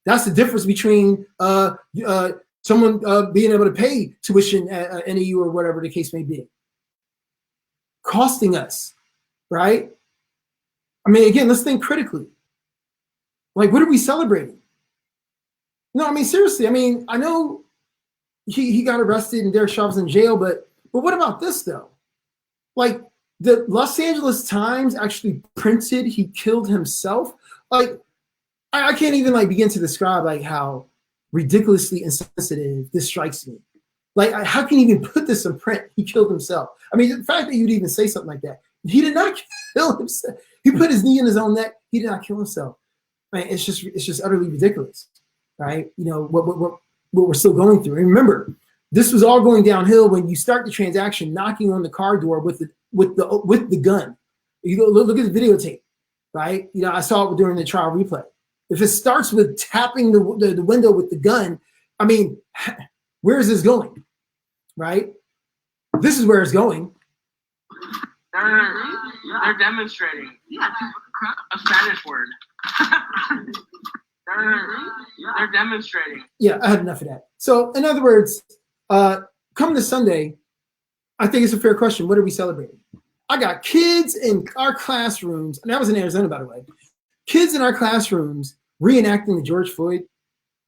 That's the difference between someone being able to pay tuition at NAU or whatever the case may be. Costing us, right? I mean, again, let's think critically. Like, what are we celebrating? No, I mean, seriously, I mean, I know he got arrested and Derek Chauvin's in jail, but what about this, though? Like, the Los Angeles Times actually printed he killed himself. Like, I can't even like begin to describe like how ridiculously insensitive this strikes me. Like, how can you even put this in print? He killed himself. I mean, the fact that you'd even say something like that. He did not kill himself. He put his knee in his own neck. He did not kill himself. Right? It's just utterly ridiculous, right? You know what we're still going through. And remember, this was all going downhill when you start the transaction knocking on the car door with the gun. You go look at the videotape, right? You know, I saw it during the trial replay. If it starts with tapping the window with the gun, I mean, where is this going, right? This is where it's going. They're demonstrating. Yeah, a Spanish word. They're demonstrating. Yeah, I had enough of that. So, in other words, come this Sunday, I think it's a fair question. What are we celebrating? I got kids in our classrooms, and that was in Arizona, by the way. Kids in our classrooms reenacting the George Floyd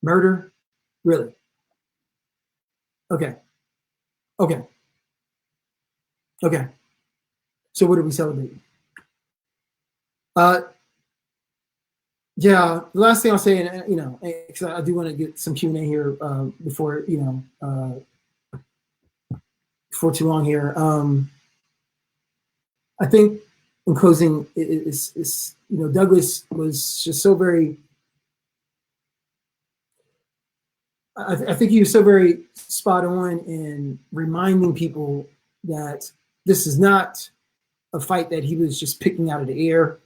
murder? Really? Okay. So what are we celebrating? Yeah, the last thing I'll say, and you know, because I do want to get some Q&A here before too long here. I think in closing, is Douglas was just so very. I think he was so very spot on in reminding people that this is not a fight that he was just picking out of the air.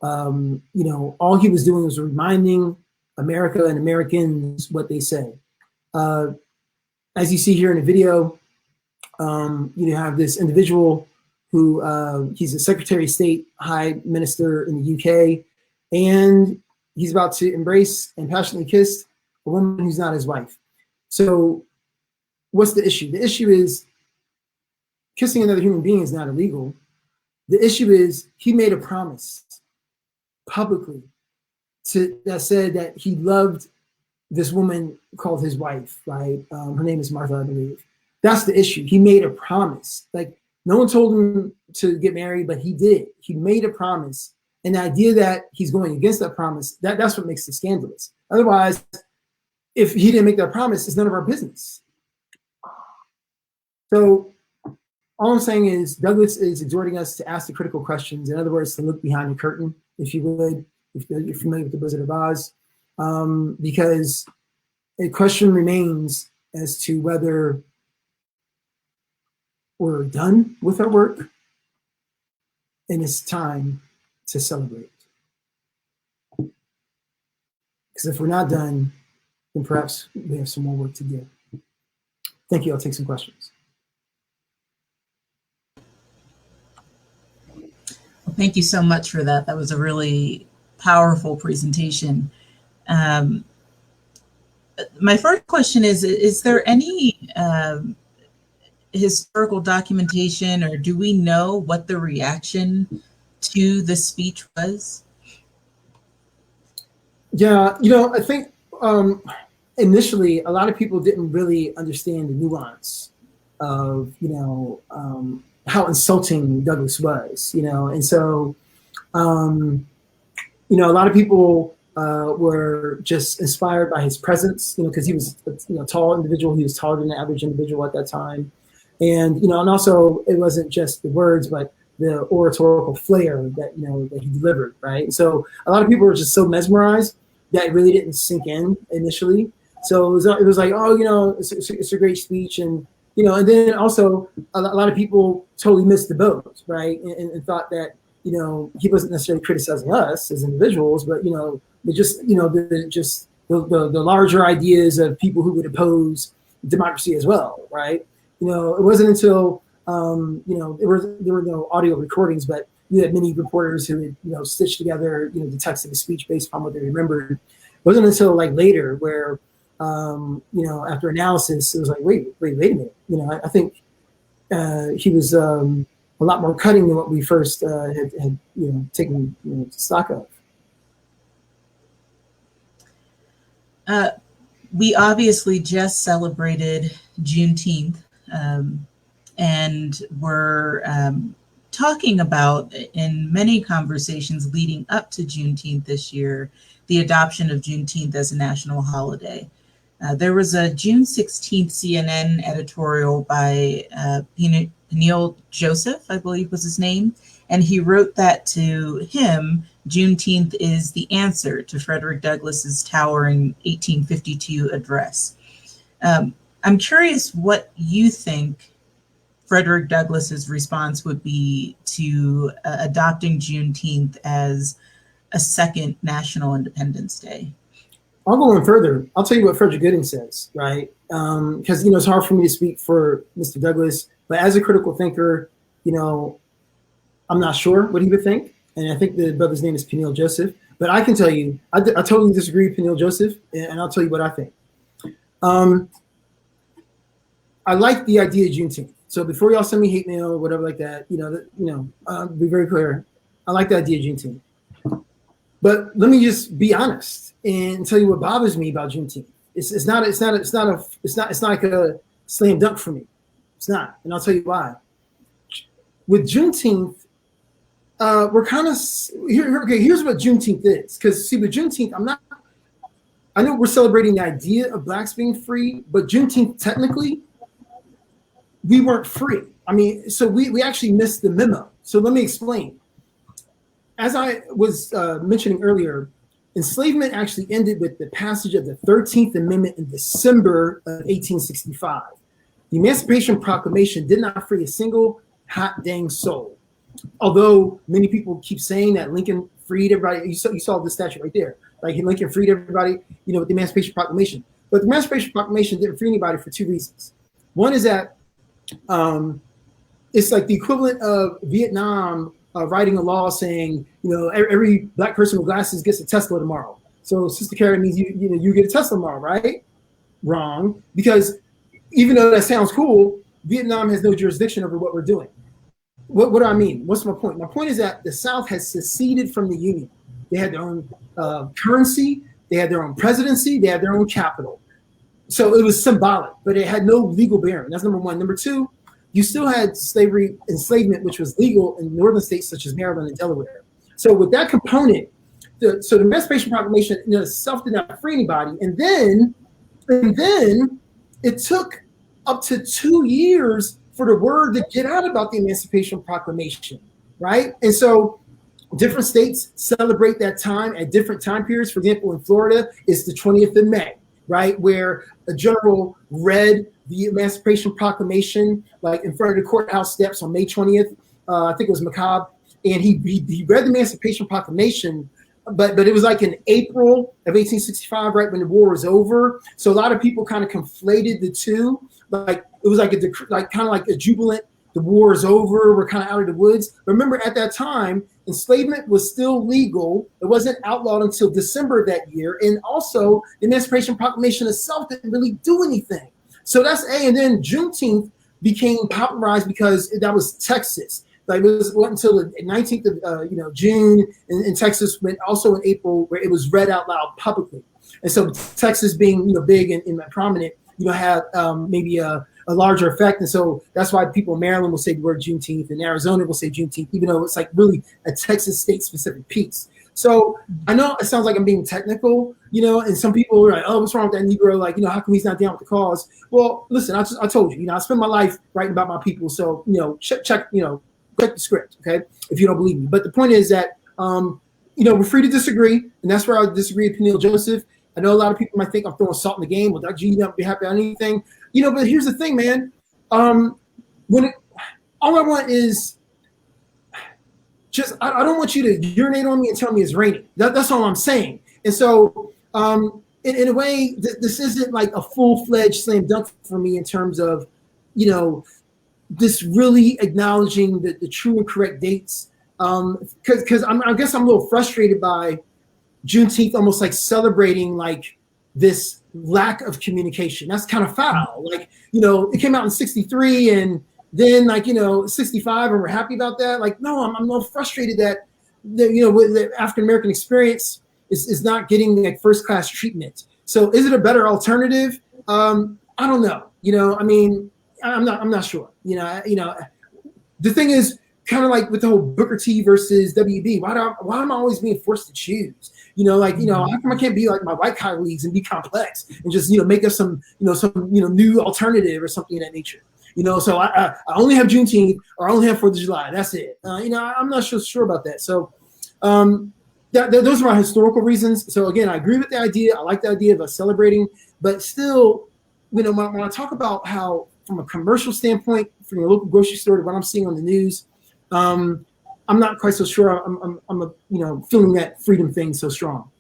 All he was doing was reminding America and Americans what they say. As you see here in the video, you have this individual who he's a Secretary of State, High Minister in the UK, and he's about to embrace and passionately kiss a woman who's not his wife. So what's the issue? The issue is kissing another human being is not illegal. The issue is he made a promise publicly that said that he loved this woman called his wife, right? Her name is Martha, I believe. That's the issue. He made a promise. Like, no one told him to get married, but he did. He made a promise And the idea that he's going against that promise, that's what makes it scandalous. Otherwise, if he didn't make that promise, it's none of our business. So all I'm saying is Douglas is exhorting us to ask the critical questions. In other words, to look behind the curtain, if you would, if you're familiar with the Wizard of Oz, because a question remains as to whether we're done with our work and it's time to celebrate. Because if we're not done, then perhaps we have some more work to do. Thank you. I'll take some questions. Well, thank you so much for that. That was a really powerful presentation. My first question is there any historical documentation, or do we know what the reaction to the speech was? Yeah, I think initially a lot of people didn't really understand the nuance of, how insulting Douglas was, and so, a lot of people were just inspired by his presence, because he was a tall individual. He was taller than the average individual at that time. And, and also it wasn't just the words, but the oratorical flair that, that he delivered, right? And so a lot of people were just so mesmerized that it really didn't sink in initially. So it was like, oh, it's a great speech. And, and then also a lot of people totally missed the boat, right? And thought that, he wasn't necessarily criticizing us as individuals, but, just, the larger ideas of people who would oppose democracy as well, right? It wasn't until, there were no audio recordings, but you had many reporters who had, stitched together, the text of the speech based upon what they remembered. It wasn't until like later where, after analysis, it was like, wait a minute. I think he was a lot more cutting than what we first had taken stock of. We obviously just celebrated Juneteenth, and we're talking about, in many conversations leading up to Juneteenth this year, the adoption of Juneteenth as a national holiday. There was a June 16th CNN editorial by Peniel Joseph, I believe was his name, and he wrote that to him, Juneteenth is the answer to Frederick Douglass's towering 1852 address. I'm curious what you think Frederick Douglass's response would be to adopting Juneteenth as a second National Independence Day. I'll go on further. I'll tell you what Fredrick Gooding says, right? Because, it's hard for me to speak for Mr. Douglas, but as a critical thinker, I'm not sure what he would think. And I think the brother's name is Peniel Joseph. But I can tell you, I totally disagree with Peniel Joseph, and I'll tell you what I think. I like the idea of Juneteenth. So before y'all send me hate mail or whatever like that, be very clear. I like the idea of Juneteenth. But let me just be honest and tell you what bothers me about Juneteenth. It's not like a slam dunk for me. It's not, and I'll tell you why. With Juneteenth, we're kind of here. Okay, here's what Juneteenth is. Because see, with Juneteenth, I know we're celebrating the idea of blacks being free, but Juneteenth technically, we weren't free. I mean, so we actually missed the memo. So let me explain. As I was mentioning earlier, enslavement actually ended with the passage of the 13th Amendment in December of 1865. The Emancipation Proclamation did not free a single hot dang soul. Although many people keep saying that Lincoln freed everybody. You saw the statue right there. Like Lincoln freed everybody, with the Emancipation Proclamation. But the Emancipation Proclamation didn't free anybody for two reasons. One is that it's like the equivalent of Vietnam writing a law saying, every black person with glasses gets a Tesla tomorrow. So Sister Khara means you get a Tesla tomorrow, right? Wrong, because even though that sounds cool, Vietnam has no jurisdiction over what we're doing. What do I mean? What's my point? My point is that the South has seceded from the Union. They had their own currency, they had their own presidency, they had their own capital. So it was symbolic, but it had no legal bearing. That's number one. Number two, you still had enslavement, which was legal in northern states such as Maryland and Delaware. So with that component, the Emancipation Proclamation itself did not free anybody, and then it took up to 2 years for the word to get out about the Emancipation Proclamation, right? And so different states celebrate that time at different time periods. For example, in Florida, it's the 20th of May, right? Where a general read the Emancipation Proclamation, like in front of the courthouse steps on May 20th. I think it was McCobb. And he read the Emancipation Proclamation, but it was like in April of 1865, right when the war was over. So a lot of people kind of conflated the two. Like it was like kind of like a jubilant, the war is over, we're kind of out of the woods. But remember, at that time, enslavement was still legal. It wasn't outlawed until December of that year. And also, the Emancipation Proclamation itself didn't really do anything. So that's A. And then Juneteenth became popularized because that was Texas. Like it wasn't until the 19th of June in Texas, went also in April, where it was read out loud publicly. And so Texas being big and prominent, had maybe a larger effect. And so that's why people in Maryland will say the word Juneteenth, and Arizona will say Juneteenth, even though it's like really a Texas state specific piece. So I know it sounds like I'm being technical, and some people are like, oh, what's wrong with that Negro? Like, how come he's not down with the cause? Well, listen, I told you, I spend my life writing about my people. So, check the script, okay, if you don't believe me. But the point is that, we're free to disagree, and that's where I disagree with Peniel Joseph. I know a lot of people might think I'm throwing salt in the game. Well, Dr. G, don't be happy on anything, but here's the thing, man. All I want is just, I don't want you to urinate on me and tell me it's raining. That's all I'm saying. And so, in a way, this isn't like a full-fledged slam dunk for me in terms of, this really acknowledging the true and correct dates, because I guess I'm a little frustrated by Juneteenth almost like celebrating like this lack of communication. That's kind of foul. Like, it came out in 63 and then 65 and we're happy about that. Like, no, I'm a little frustrated that with the African-American experience is not getting like first-class treatment. So is it a better alternative? I don't know. I'm not sure. The thing is kind of like with the whole Booker T versus WB. Why am I always being forced to choose? How come I can't be like my white colleagues and be complex and just make us some new alternative or something of that nature? So I only have Juneteenth or I only have 4th of July. That's it. I'm not sure about that. So those are my historical reasons. So again, I agree with the idea. I like the idea of us celebrating, but still, when I talk about how from a commercial standpoint, from your local grocery store to what I'm seeing on the news, I'm not quite so sure I'm feeling that freedom thing so strong.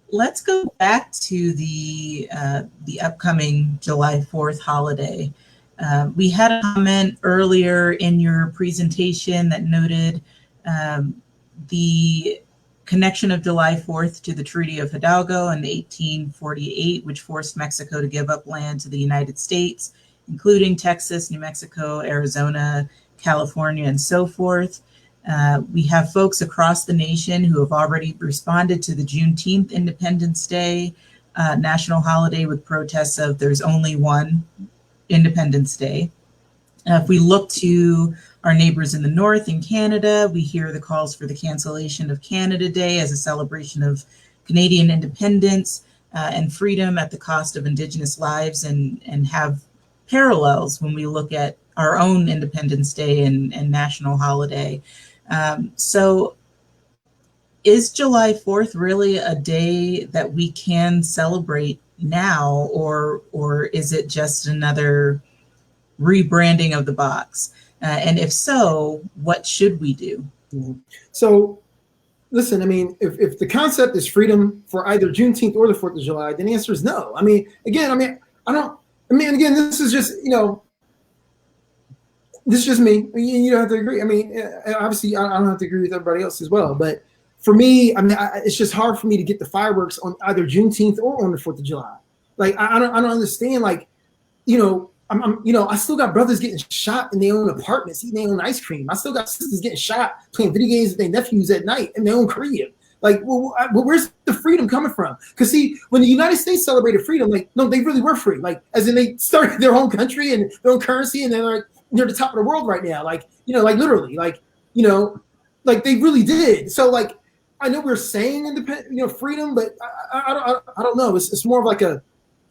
Let's go back to the upcoming July 4th holiday. We had a comment earlier in your presentation that noted the connection of July 4th to the Treaty of Hidalgo in 1848, which forced Mexico to give up land to the United States, including Texas, New Mexico, Arizona, California, and so forth. We have folks across the nation who have already responded to the Juneteenth Independence Day national holiday with protests of there's only one Independence Day. If we look to our neighbors in the north in Canada, we hear the calls for the cancellation of Canada Day as a celebration of Canadian independence and freedom at the cost of Indigenous lives, and have parallels when we look at our own Independence Day and national holiday. So is July 4th really a day that we can celebrate now, or is it just another rebranding of the box? And if so, what should we do? So listen, if the concept is freedom for either Juneteenth or the 4th of July, then the answer is no. Again, this is just, this is just me. You don't have to agree. Obviously, I don't have to agree with everybody else as well. But for me, it's just hard for me to get the fireworks on either Juneteenth or on the 4th of July. Like, I don't understand. Like, I still got brothers getting shot in their own apartments, eating their own ice cream. I still got sisters getting shot playing video games with their nephews at night in their own crib. Like, where's the freedom coming from? Because see, when the United States celebrated freedom, like, no, they really were free. Like, as in they started their own country and their own currency, and they're the top of the world right now. Like, like literally, like like they really did. So like, I know we're saying independent, freedom, but I don't know. It's more of like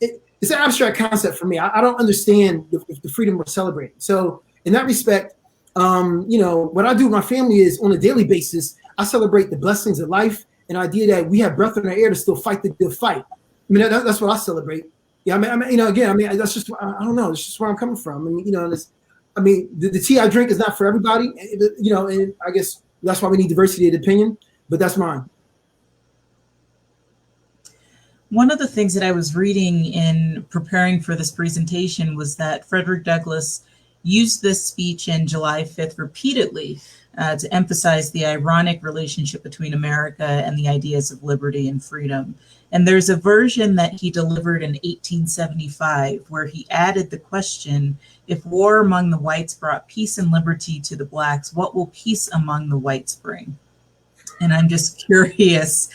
it's an abstract concept for me. I don't understand the freedom we're celebrating. So in that respect, what I do with my family is on a daily basis, I celebrate the blessings of life and the idea that we have breath in our air to still fight the good fight. I mean, that's what I celebrate. Yeah, that's just, I don't know. It's just where I'm coming from. The tea I drink is not for everybody, and I guess that's why we need diversity of opinion, but that's mine. One of the things that I was reading in preparing for this presentation was that Fredrick Douglass used this speech in July 5th repeatedly to emphasize the ironic relationship between America and the ideas of liberty and freedom. And there's a version that he delivered in 1875 where he added the question, if war among the whites brought peace and liberty to the blacks, what will peace among the whites bring? And I'm just curious,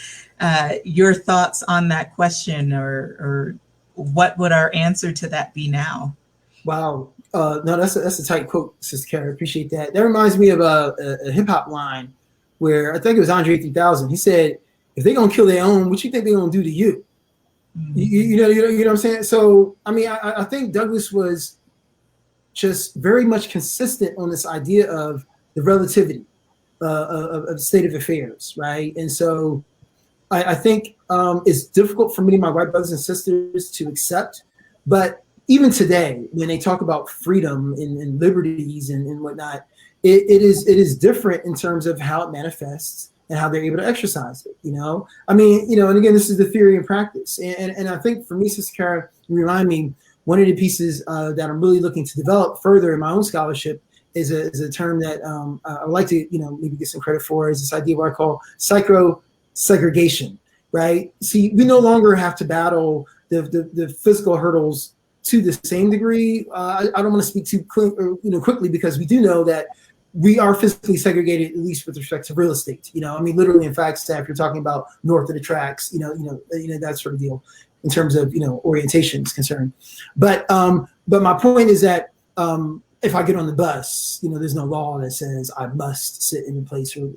your thoughts on that question, or what would our answer to that be now? Wow. No, that's a tight quote, Sister Khara. Appreciate that. That reminds me of a hip hop line where I think it was Andre 3000. He said, if they're going to kill their own, what you think they're going to do to you? Mm-hmm. You know what I'm saying? So, I think Douglass was just very much consistent on this idea of the relativity of the state of affairs, right? And so I think it's difficult for many of my white brothers and sisters to accept, but even today, when they talk about freedom and liberties and whatnot, it is different in terms of how it manifests and how they're able to exercise it, and again, this is the theory and practice. And I think for me, Sister Khara, you remind me, one of the pieces that I'm really looking to develop further in my own scholarship is a term that I would like to, maybe get some credit for, is this idea of what I call psycho-segregation, right? See, we no longer have to battle the physical hurdles to the same degree. I don't want to speak too quickly, because we do know that we are physically segregated, at least with respect to real estate. Literally, in fact, if you're talking about north of the tracks, that sort of deal, in terms of orientation is concerned. But my point is that if I get on the bus, there's no law that says I must sit in a place where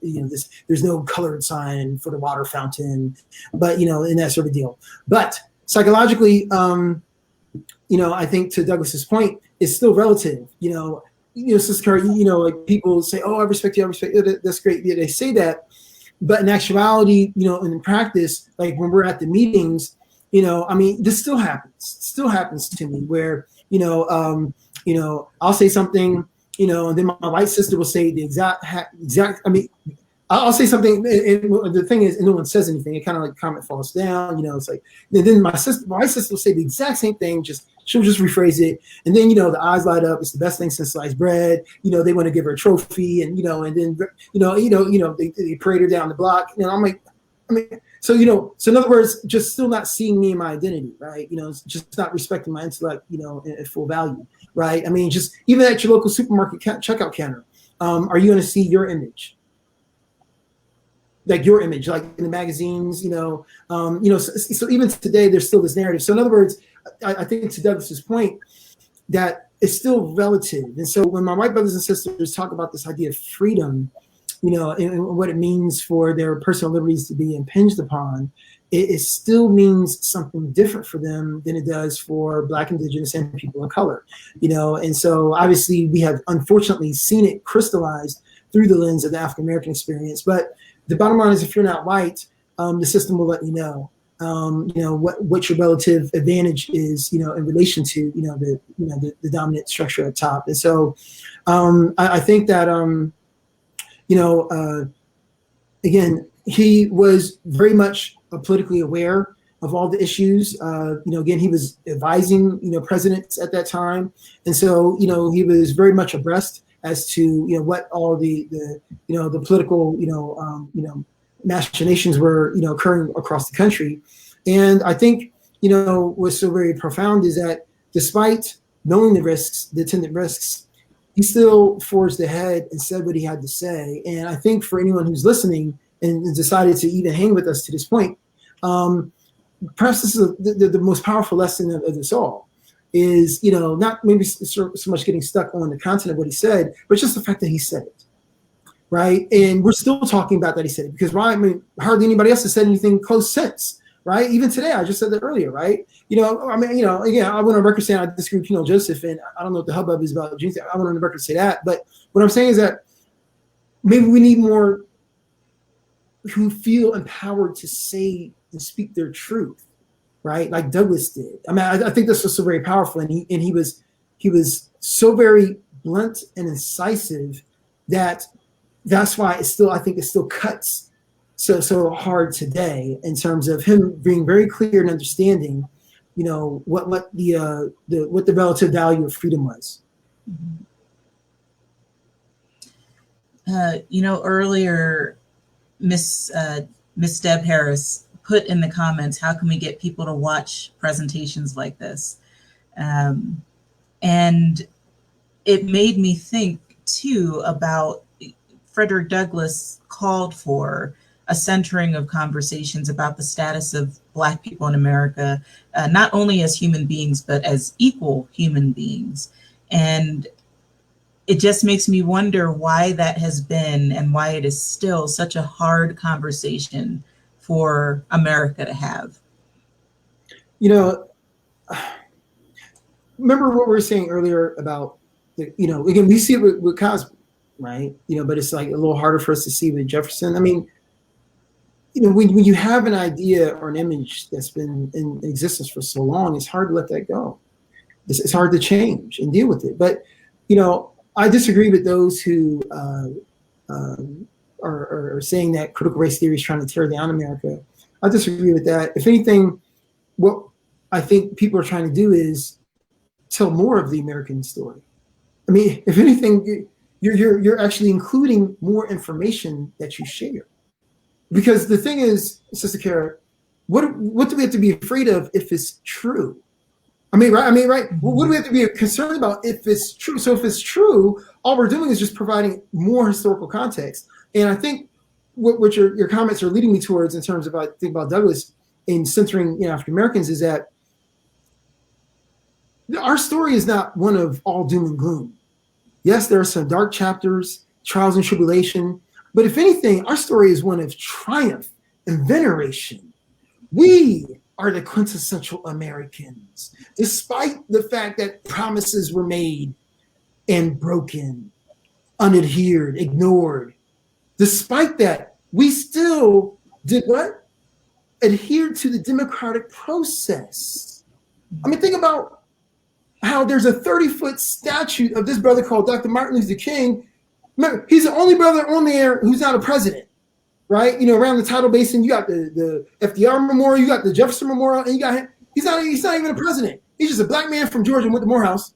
there's no colored sign for the water fountain, but in that sort of deal. But psychologically, I think to Douglass's point, it's still relative. Sister Khara, like people say, "Oh, I respect you, that's great." Yeah, they say that, but in actuality, and in practice, like when we're at the meetings, this still happens. It still happens to me where I'll say something, and then my white sister will say the exact. I'll say something, and the thing is, and no one says anything. It kind of like comment falls down, it's like, and then my white sister will say the exact same thing, she'll just rephrase it, and then the eyes light up. It's the best thing since sliced bread. They want to give her a trophy, and and then they parade her down the block. I'm like, so in other words, just still not seeing me and my identity, right? Just not respecting my intellect, at full value, right? Just even at your local supermarket checkout counter, are you going to see your image? Like your image, like in the magazines, so even today, there's still this narrative. So in other words, I think to Douglass's point, that it's still relative. And so when my white brothers and sisters talk about this idea of freedom, and what it means for their personal liberties to be impinged upon, it still means something different for them than it does for Black, Indigenous, and people of color, and so obviously we have unfortunately seen it crystallized through the lens of the African-American experience. But the bottom line is, if you're not white, the system will let you know, what your relative advantage is, in relation to, the dominant structure at top. And so I think that, again, he was very much politically aware of all the issues. Again, he was advising, presidents at that time. And so, he was very much abreast as to what all the political machinations were occurring across the country. And I think what's so very profound is that despite knowing the risks, the attendant risks, he still forged ahead and said what he had to say. And I think for anyone who's listening and decided to even hang with us to this point, perhaps this is the most powerful lesson of this all. Is not maybe so much getting stuck on the content of what he said, but just the fact that he said it. right? And we're still talking about that he said it, because I mean, hardly anybody else has said anything close since, right? Even today, I just said that earlier, right? Again, I went on record saying I disagree with Joseph, and I don't know what the hubbub is about Juneteenth. I went on the record to say that, but what I'm saying is that maybe we need more who feel empowered to say and speak their truth, right? Like Douglas did. I mean, I think this was so very powerful, and he was so very blunt and incisive that's why I think it still cuts so hard today in terms of him being very clear and understanding, what the relative value of freedom was. Earlier, Miss Deb Harris put in the comments, how can we get people to watch presentations like this? And it made me think too about Fredrick Douglass called for a centering of conversations about the status of Black people in America, not only as human beings, but as equal human beings. And it just makes me wonder why that has been and why it is still such a hard conversation for America to have. Remember what we were saying earlier about, again, we see it with Cosby, right? But it's like a little harder for us to see with Jefferson. I mean, when you have an idea or an image that's been in existence for so long, it's hard to let that go. It's hard to change and deal with it. But, I disagree with those who are saying that critical race theory is trying to tear down America. I disagree with that. If anything, what I think people are trying to do is tell more of the American story. I mean, if anything, you're actually including more information that you share. Because the thing is, Sister Khara, what do we have to be afraid of if it's true? Right? What do we have to be concerned about if it's true? So if it's true, all we're doing is just providing more historical context. And I think what your comments are leading me towards in terms of, I think about Douglas and centering African Americans, is that our story is not one of all doom and gloom. Yes, there are some dark chapters, trials and tribulation, but if anything, our story is one of triumph and veneration. We are the quintessential Americans, despite the fact that promises were made and broken, unadhered, ignored. Despite that, we still did what? Adhered to the democratic process. I mean, think about how there's a 30-foot statue of this brother called Dr. Martin Luther King. Remember, he's the only brother on there who's not a president. Right, around the Tidal Basin, you got the FDR Memorial, you got the Jefferson Memorial, and you got him. He's not even a president. He's just a Black man from Georgia and went to Morehouse.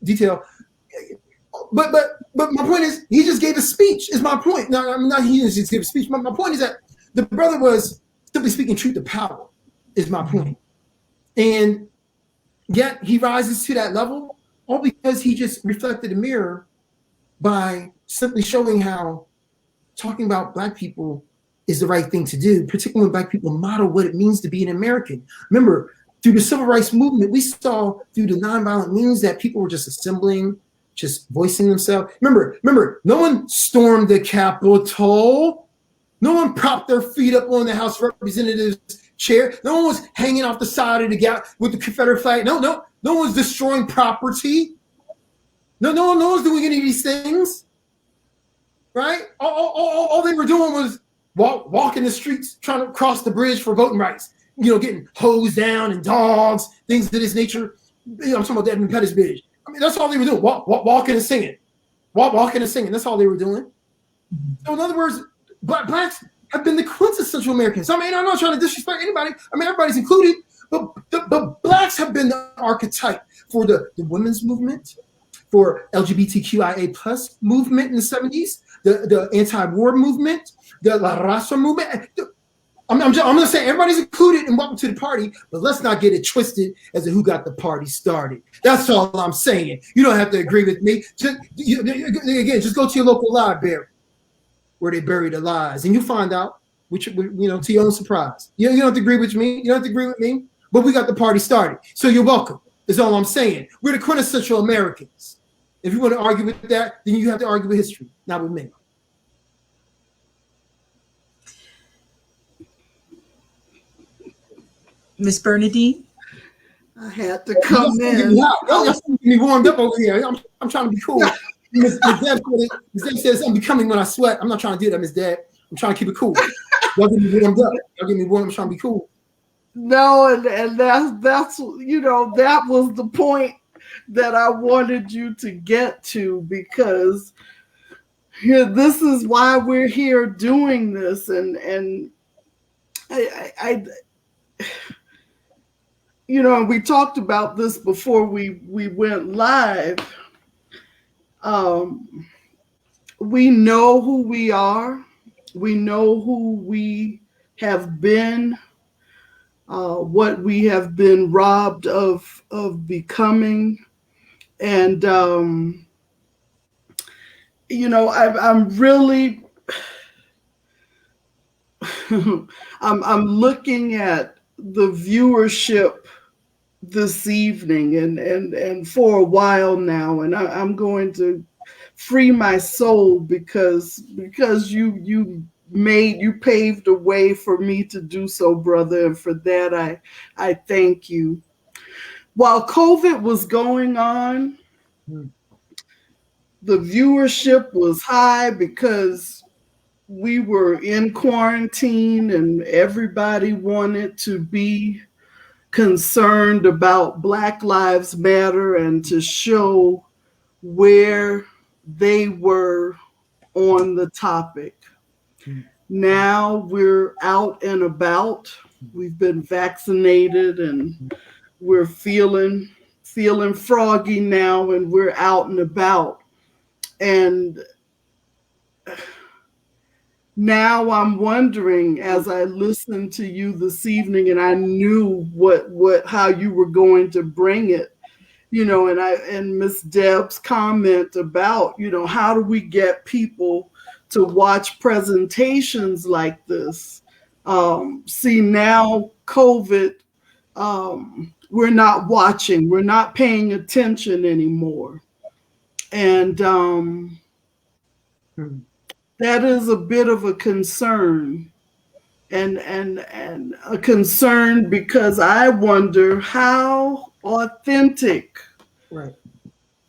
Detail. But my point is, he just gave a speech. Is my point. No, not he just gave a speech. My point is that the brother was simply speaking truth to power. Is my point. And yet he rises to that level all because he just reflected a mirror by simply showing how talking about Black people is the right thing to do, particularly when Black people model what it means to be an American. Remember, through the civil rights movement, we saw through the nonviolent means that people were just assembling, just voicing themselves. Remember, no one stormed the Capitol. No one propped their feet up on the House of Representatives chair. No one was hanging off the side of the gap with the Confederate flag. No one was destroying property. No one was doing any of these things. Right? All they were doing was walking the streets, trying to cross the bridge for voting rights. Getting hosed down and dogs, things of this nature. I'm talking about the Edmund Pettus Bridge. I mean, that's all they were doing. Walking and singing. Walking and singing. That's all they were doing. So in other words, Blacks have been the quintessential Americans. I mean, I'm not trying to disrespect anybody. I mean, everybody's included. But Blacks have been the archetype for the women's movement, for LGBTQIA plus movement in the 70s, the anti-war movement, the La Raza movement. I'm going to say everybody's included in welcome to the party, but let's not get it twisted as to who got the party started. That's all I'm saying. You don't have to agree with me. Just go to your local library where they bury the lies, and you find out, which, to your own surprise. You don't have to agree with me. You don't have to agree with me, but we got the party started. So you're welcome. That's all I'm saying. We're the quintessential Americans. If you want to argue with that, then you have to argue with history, not with me. Miss Bernadine? I had to come in. Y'all get me warmed up over here. I'm trying to be cool. Miss Deb says something becoming when I sweat. I'm not trying to do that, Miss Deb. I'm trying to keep it cool. Y'all get me warmed up. Y'all get me warm. I'm trying to be cool. No, and that's that was the point that I wanted you to get to, because here, this is why we're here doing this, and I we talked about this before we went live. We know who we are. We know who we have been, what we have been robbed of becoming. And, I'm really, I'm looking at the viewership this evening and for a while now, and I'm going to free my soul because you paved a way for me to do so, brother, and for that I thank you. While COVID was going on, the viewership was high because we were in quarantine and everybody wanted to be concerned about Black Lives Matter and to show where they were on the topic. Now we're out and about. We've been vaccinated and we're feeling froggy now, and we're out and about. And now I'm wondering, as I listened to you this evening, and I knew how you were going to bring it, and Miss Deb's comment about, how do we get people to watch presentations like this? See, now COVID, we're not watching, we're not paying attention anymore. And that is a bit of a concern, and a concern because I wonder how authentic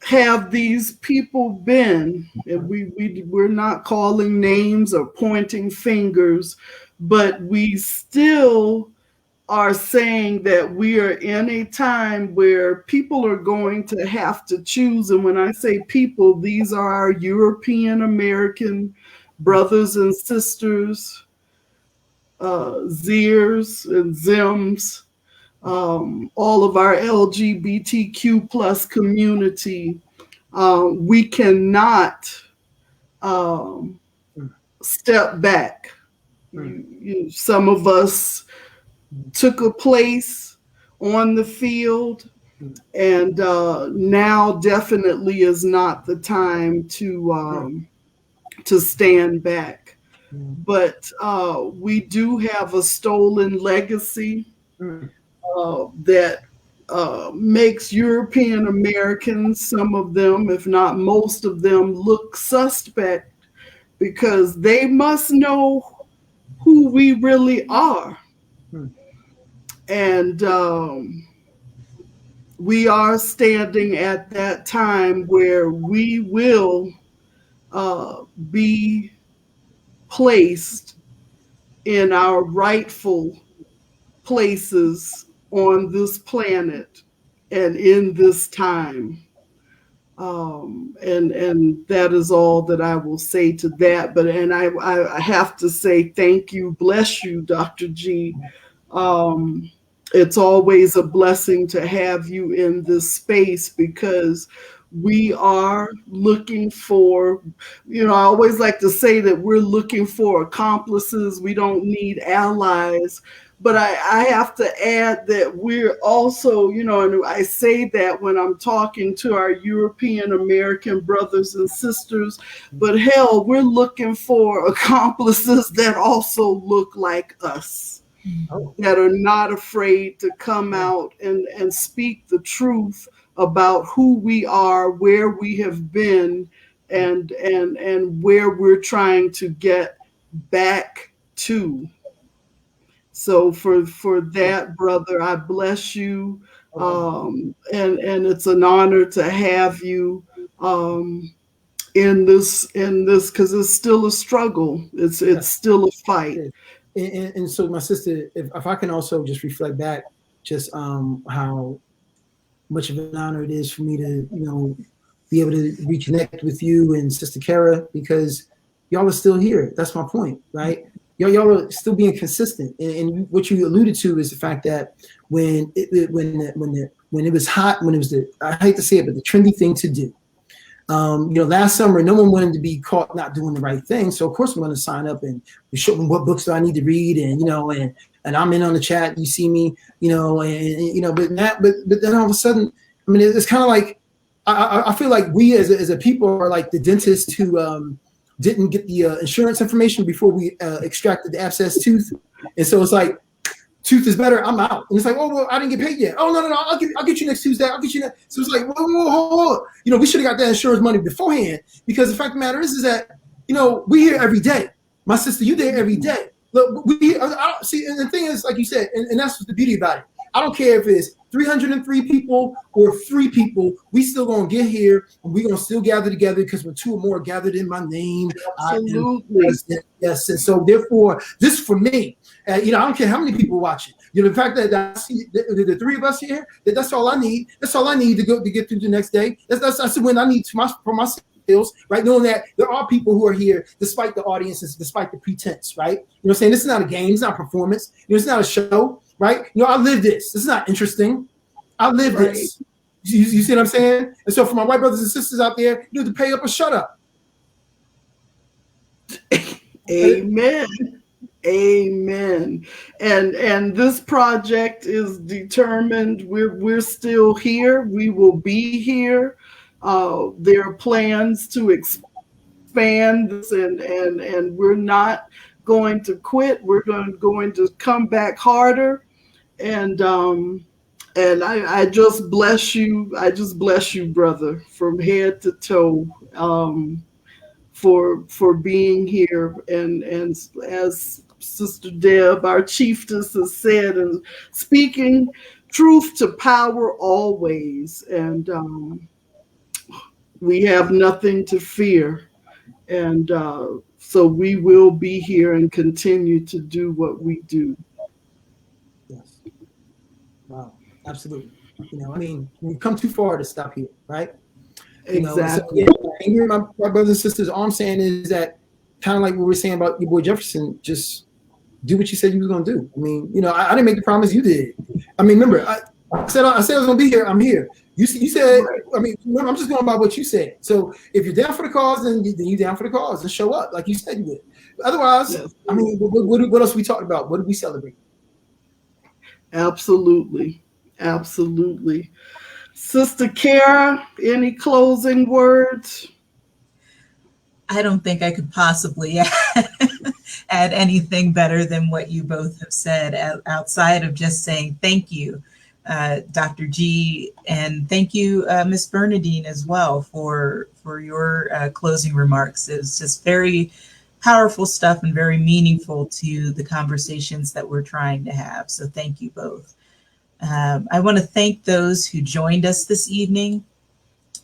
have these people been. And we're not calling names or pointing fingers, but we still are saying that we are in a time where people are going to have to choose. And when I say people, these are our European American brothers and sisters, Zeers and Zims, all of our LGBTQ plus community. We cannot step back. Some of us took a place on the field, and now definitely is not the time to stand back. But we do have a stolen legacy that makes European Americans, some of them, if not most of them, look suspect, because they must know who we really are. And we are standing at that time where we will be placed in our rightful places on this planet and in this time. And that is all that I will say to that. But I have to say thank you, bless you, Dr. G. It's always a blessing to have you in this space, because we are looking for, I always like to say that we're looking for accomplices. We don't need allies. But I have to add that we're also, and I say that when I'm talking to our European American brothers and sisters, but hell, we're looking for accomplices that also look like us, that are not afraid to come out and speak the truth about who we are, where we have been, and where we're trying to get back to. So for that, brother, I bless you. And it's an honor to have you in this because it's still a struggle. It's still a fight. And so, my sister, if I can also just reflect back, just how much of an honor it is for me to, be able to reconnect with you and Sister Khara, because y'all are still here. That's my point, right? Y'all are still being consistent. And what you alluded to is the fact that when it was hot, when it was I hate to say it, but the trendy thing to do. Last summer, no one wanted to be caught not doing the right thing. So of course I'm going to sign up and show them what books do I need to read, and I'm in on the chat. You see me, but then all of a sudden, I mean, it's kind of like I feel like we as a people are like the dentist who didn't get the insurance information before we extracted the abscess tooth, and so it's like, tooth is better, I'm out. And it's like, oh, well, I didn't get paid yet. Oh, no, I'll get you next Tuesday. I'll get you next. So it's like, whoa. We should have got that insurance money beforehand, because the fact of the matter is that, we here every day. My sister, you there every day. Look, see, and the thing is, like you said, and that's what's the beauty about it. I don't care if it's 303 people or 3 people, we still gonna get here and we're gonna still gather together, because when 2 or more gathered in my name, Absolutely. Yes. And so therefore, this for me, I don't care how many people watch it. The fact that I see the 3 of us here, that's all I need. That's all I need to get through the next day. That's when I need for my skills, right? Knowing that there are people who are here despite the audiences, despite the pretense, right? What I'm saying? This is not a game, it's not a performance, it's not a show, right? I live this. This is not interesting. I live this. You see what I'm saying? And so for my white brothers and sisters out there, you have to pay up or shut up. Amen. Amen. And this project is determined. We're still here. We will be here. There are plans to expand this, and we're not going to quit. We're going to come back harder. And I just bless you. I just bless you, brother, from head to toe, for being here. And as Sister Deb, our chiefess, has said, and speaking truth to power always. And we have nothing to fear. And so we will be here and continue to do what we do. Yes. Wow. Absolutely. We've come too far to stop here, right? Exactly. So, here, my brothers and sisters, all I'm saying is that, kind of like what we were saying about your boy Jefferson, just do what you said you was going to do. I didn't make the promise, you did. Remember, I said I was going to be here. I'm here. You said, remember, I'm just going by what you said. So if you're down for the cause, then you're down for the cause and show up like you said you would. Otherwise, yes. What else we talked about? What did we celebrate? Absolutely. Absolutely. Sister Khara, any closing words? I don't think I could possibly add anything better than what you both have said, outside of just saying thank you, Dr. G, and thank you, Miss Bernadine, as well, for your closing remarks. It's just very powerful stuff and very meaningful to the conversations that we're trying to have. So thank you both. I want to thank those who joined us this evening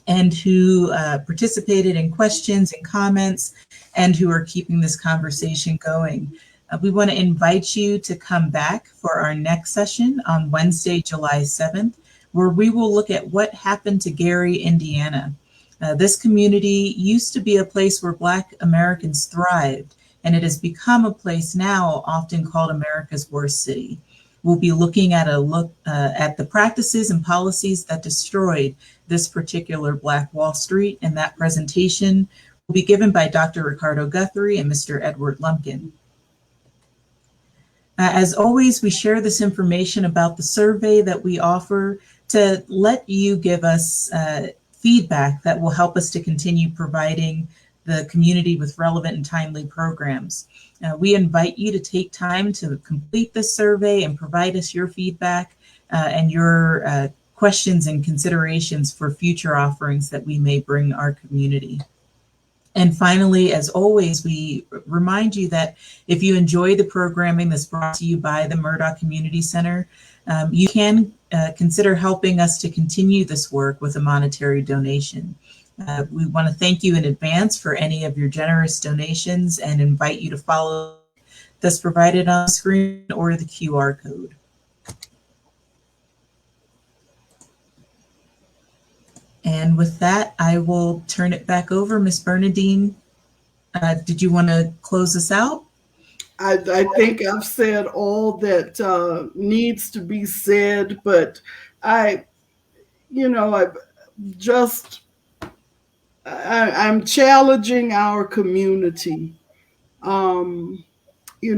and who participated in questions and comments, and who are keeping this conversation going. We want to invite you to come back for our next session on Wednesday, July 7th, where we will look at what happened to Gary, Indiana. This community used to be a place where Black Americans thrived, and it has become a place now often called America's worst city. We'll be looking at at the practices and policies that destroyed this particular Black Wall Street, and that presentation will be given by Dr. Ricardo Guthrie and Mr. Edward Lumpkin. As always, we share this information about the survey that we offer to let you give us feedback that will help us to continue providing the community with relevant and timely programs. We invite you to take time to complete this survey and provide us your feedback and your questions and considerations for future offerings that we may bring our community. And finally, as always, we remind you that if you enjoy the programming that's brought to you by the Murdoch Community Center, you can consider helping us to continue this work with a monetary donation. We want to thank you in advance for any of your generous donations and invite you to follow that's provided on the screen or the QR code. And with that, I will turn it back over. Ms. Bernadine, did you want to close us out? I think I've said all that needs to be said, but I'm challenging our community. It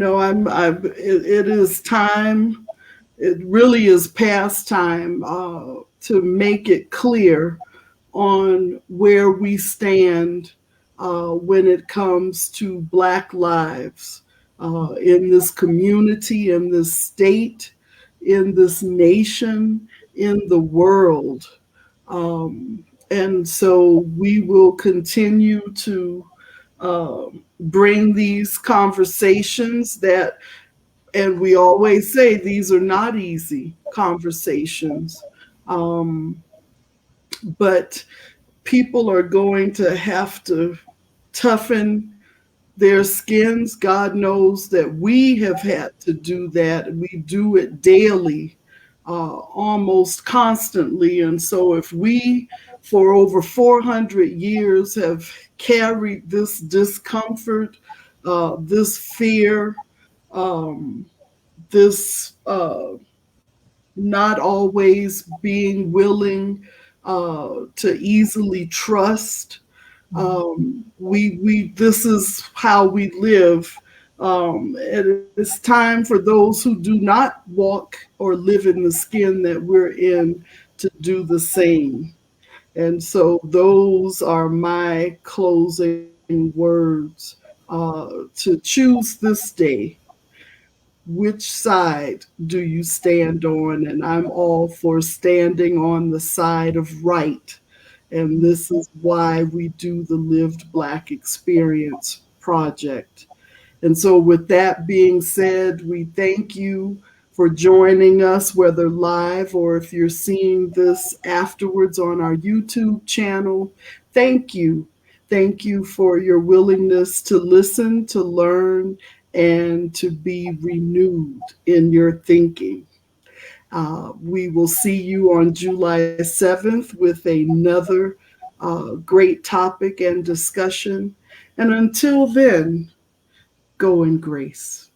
is time. It really is past time to make it clear on where we stand when it comes to Black lives in this community, in this state, in this nation, in the world. And so we will continue to bring these conversations and we always say these are not easy conversations. But people are going to have to toughen their skins. God knows that we have had to do that. We do it daily, almost constantly. And so if we, for over 400 years, have carried this discomfort, this fear, this not always being willing to easily trust. This is how we live. It's time for those who do not walk or live in the skin that we're in to do the same. And so those are my closing words to choose this day. Which side do you stand on? And I'm all for standing on the side of right. And this is why we do the Lived Black Experience Project. And so with that being said, we thank you for joining us, whether live or if you're seeing this afterwards on our YouTube channel. Thank you. Thank you for your willingness to listen, to learn, and to be renewed in your thinking. We will see you on July 7th with another great topic and discussion. And until then, go in grace.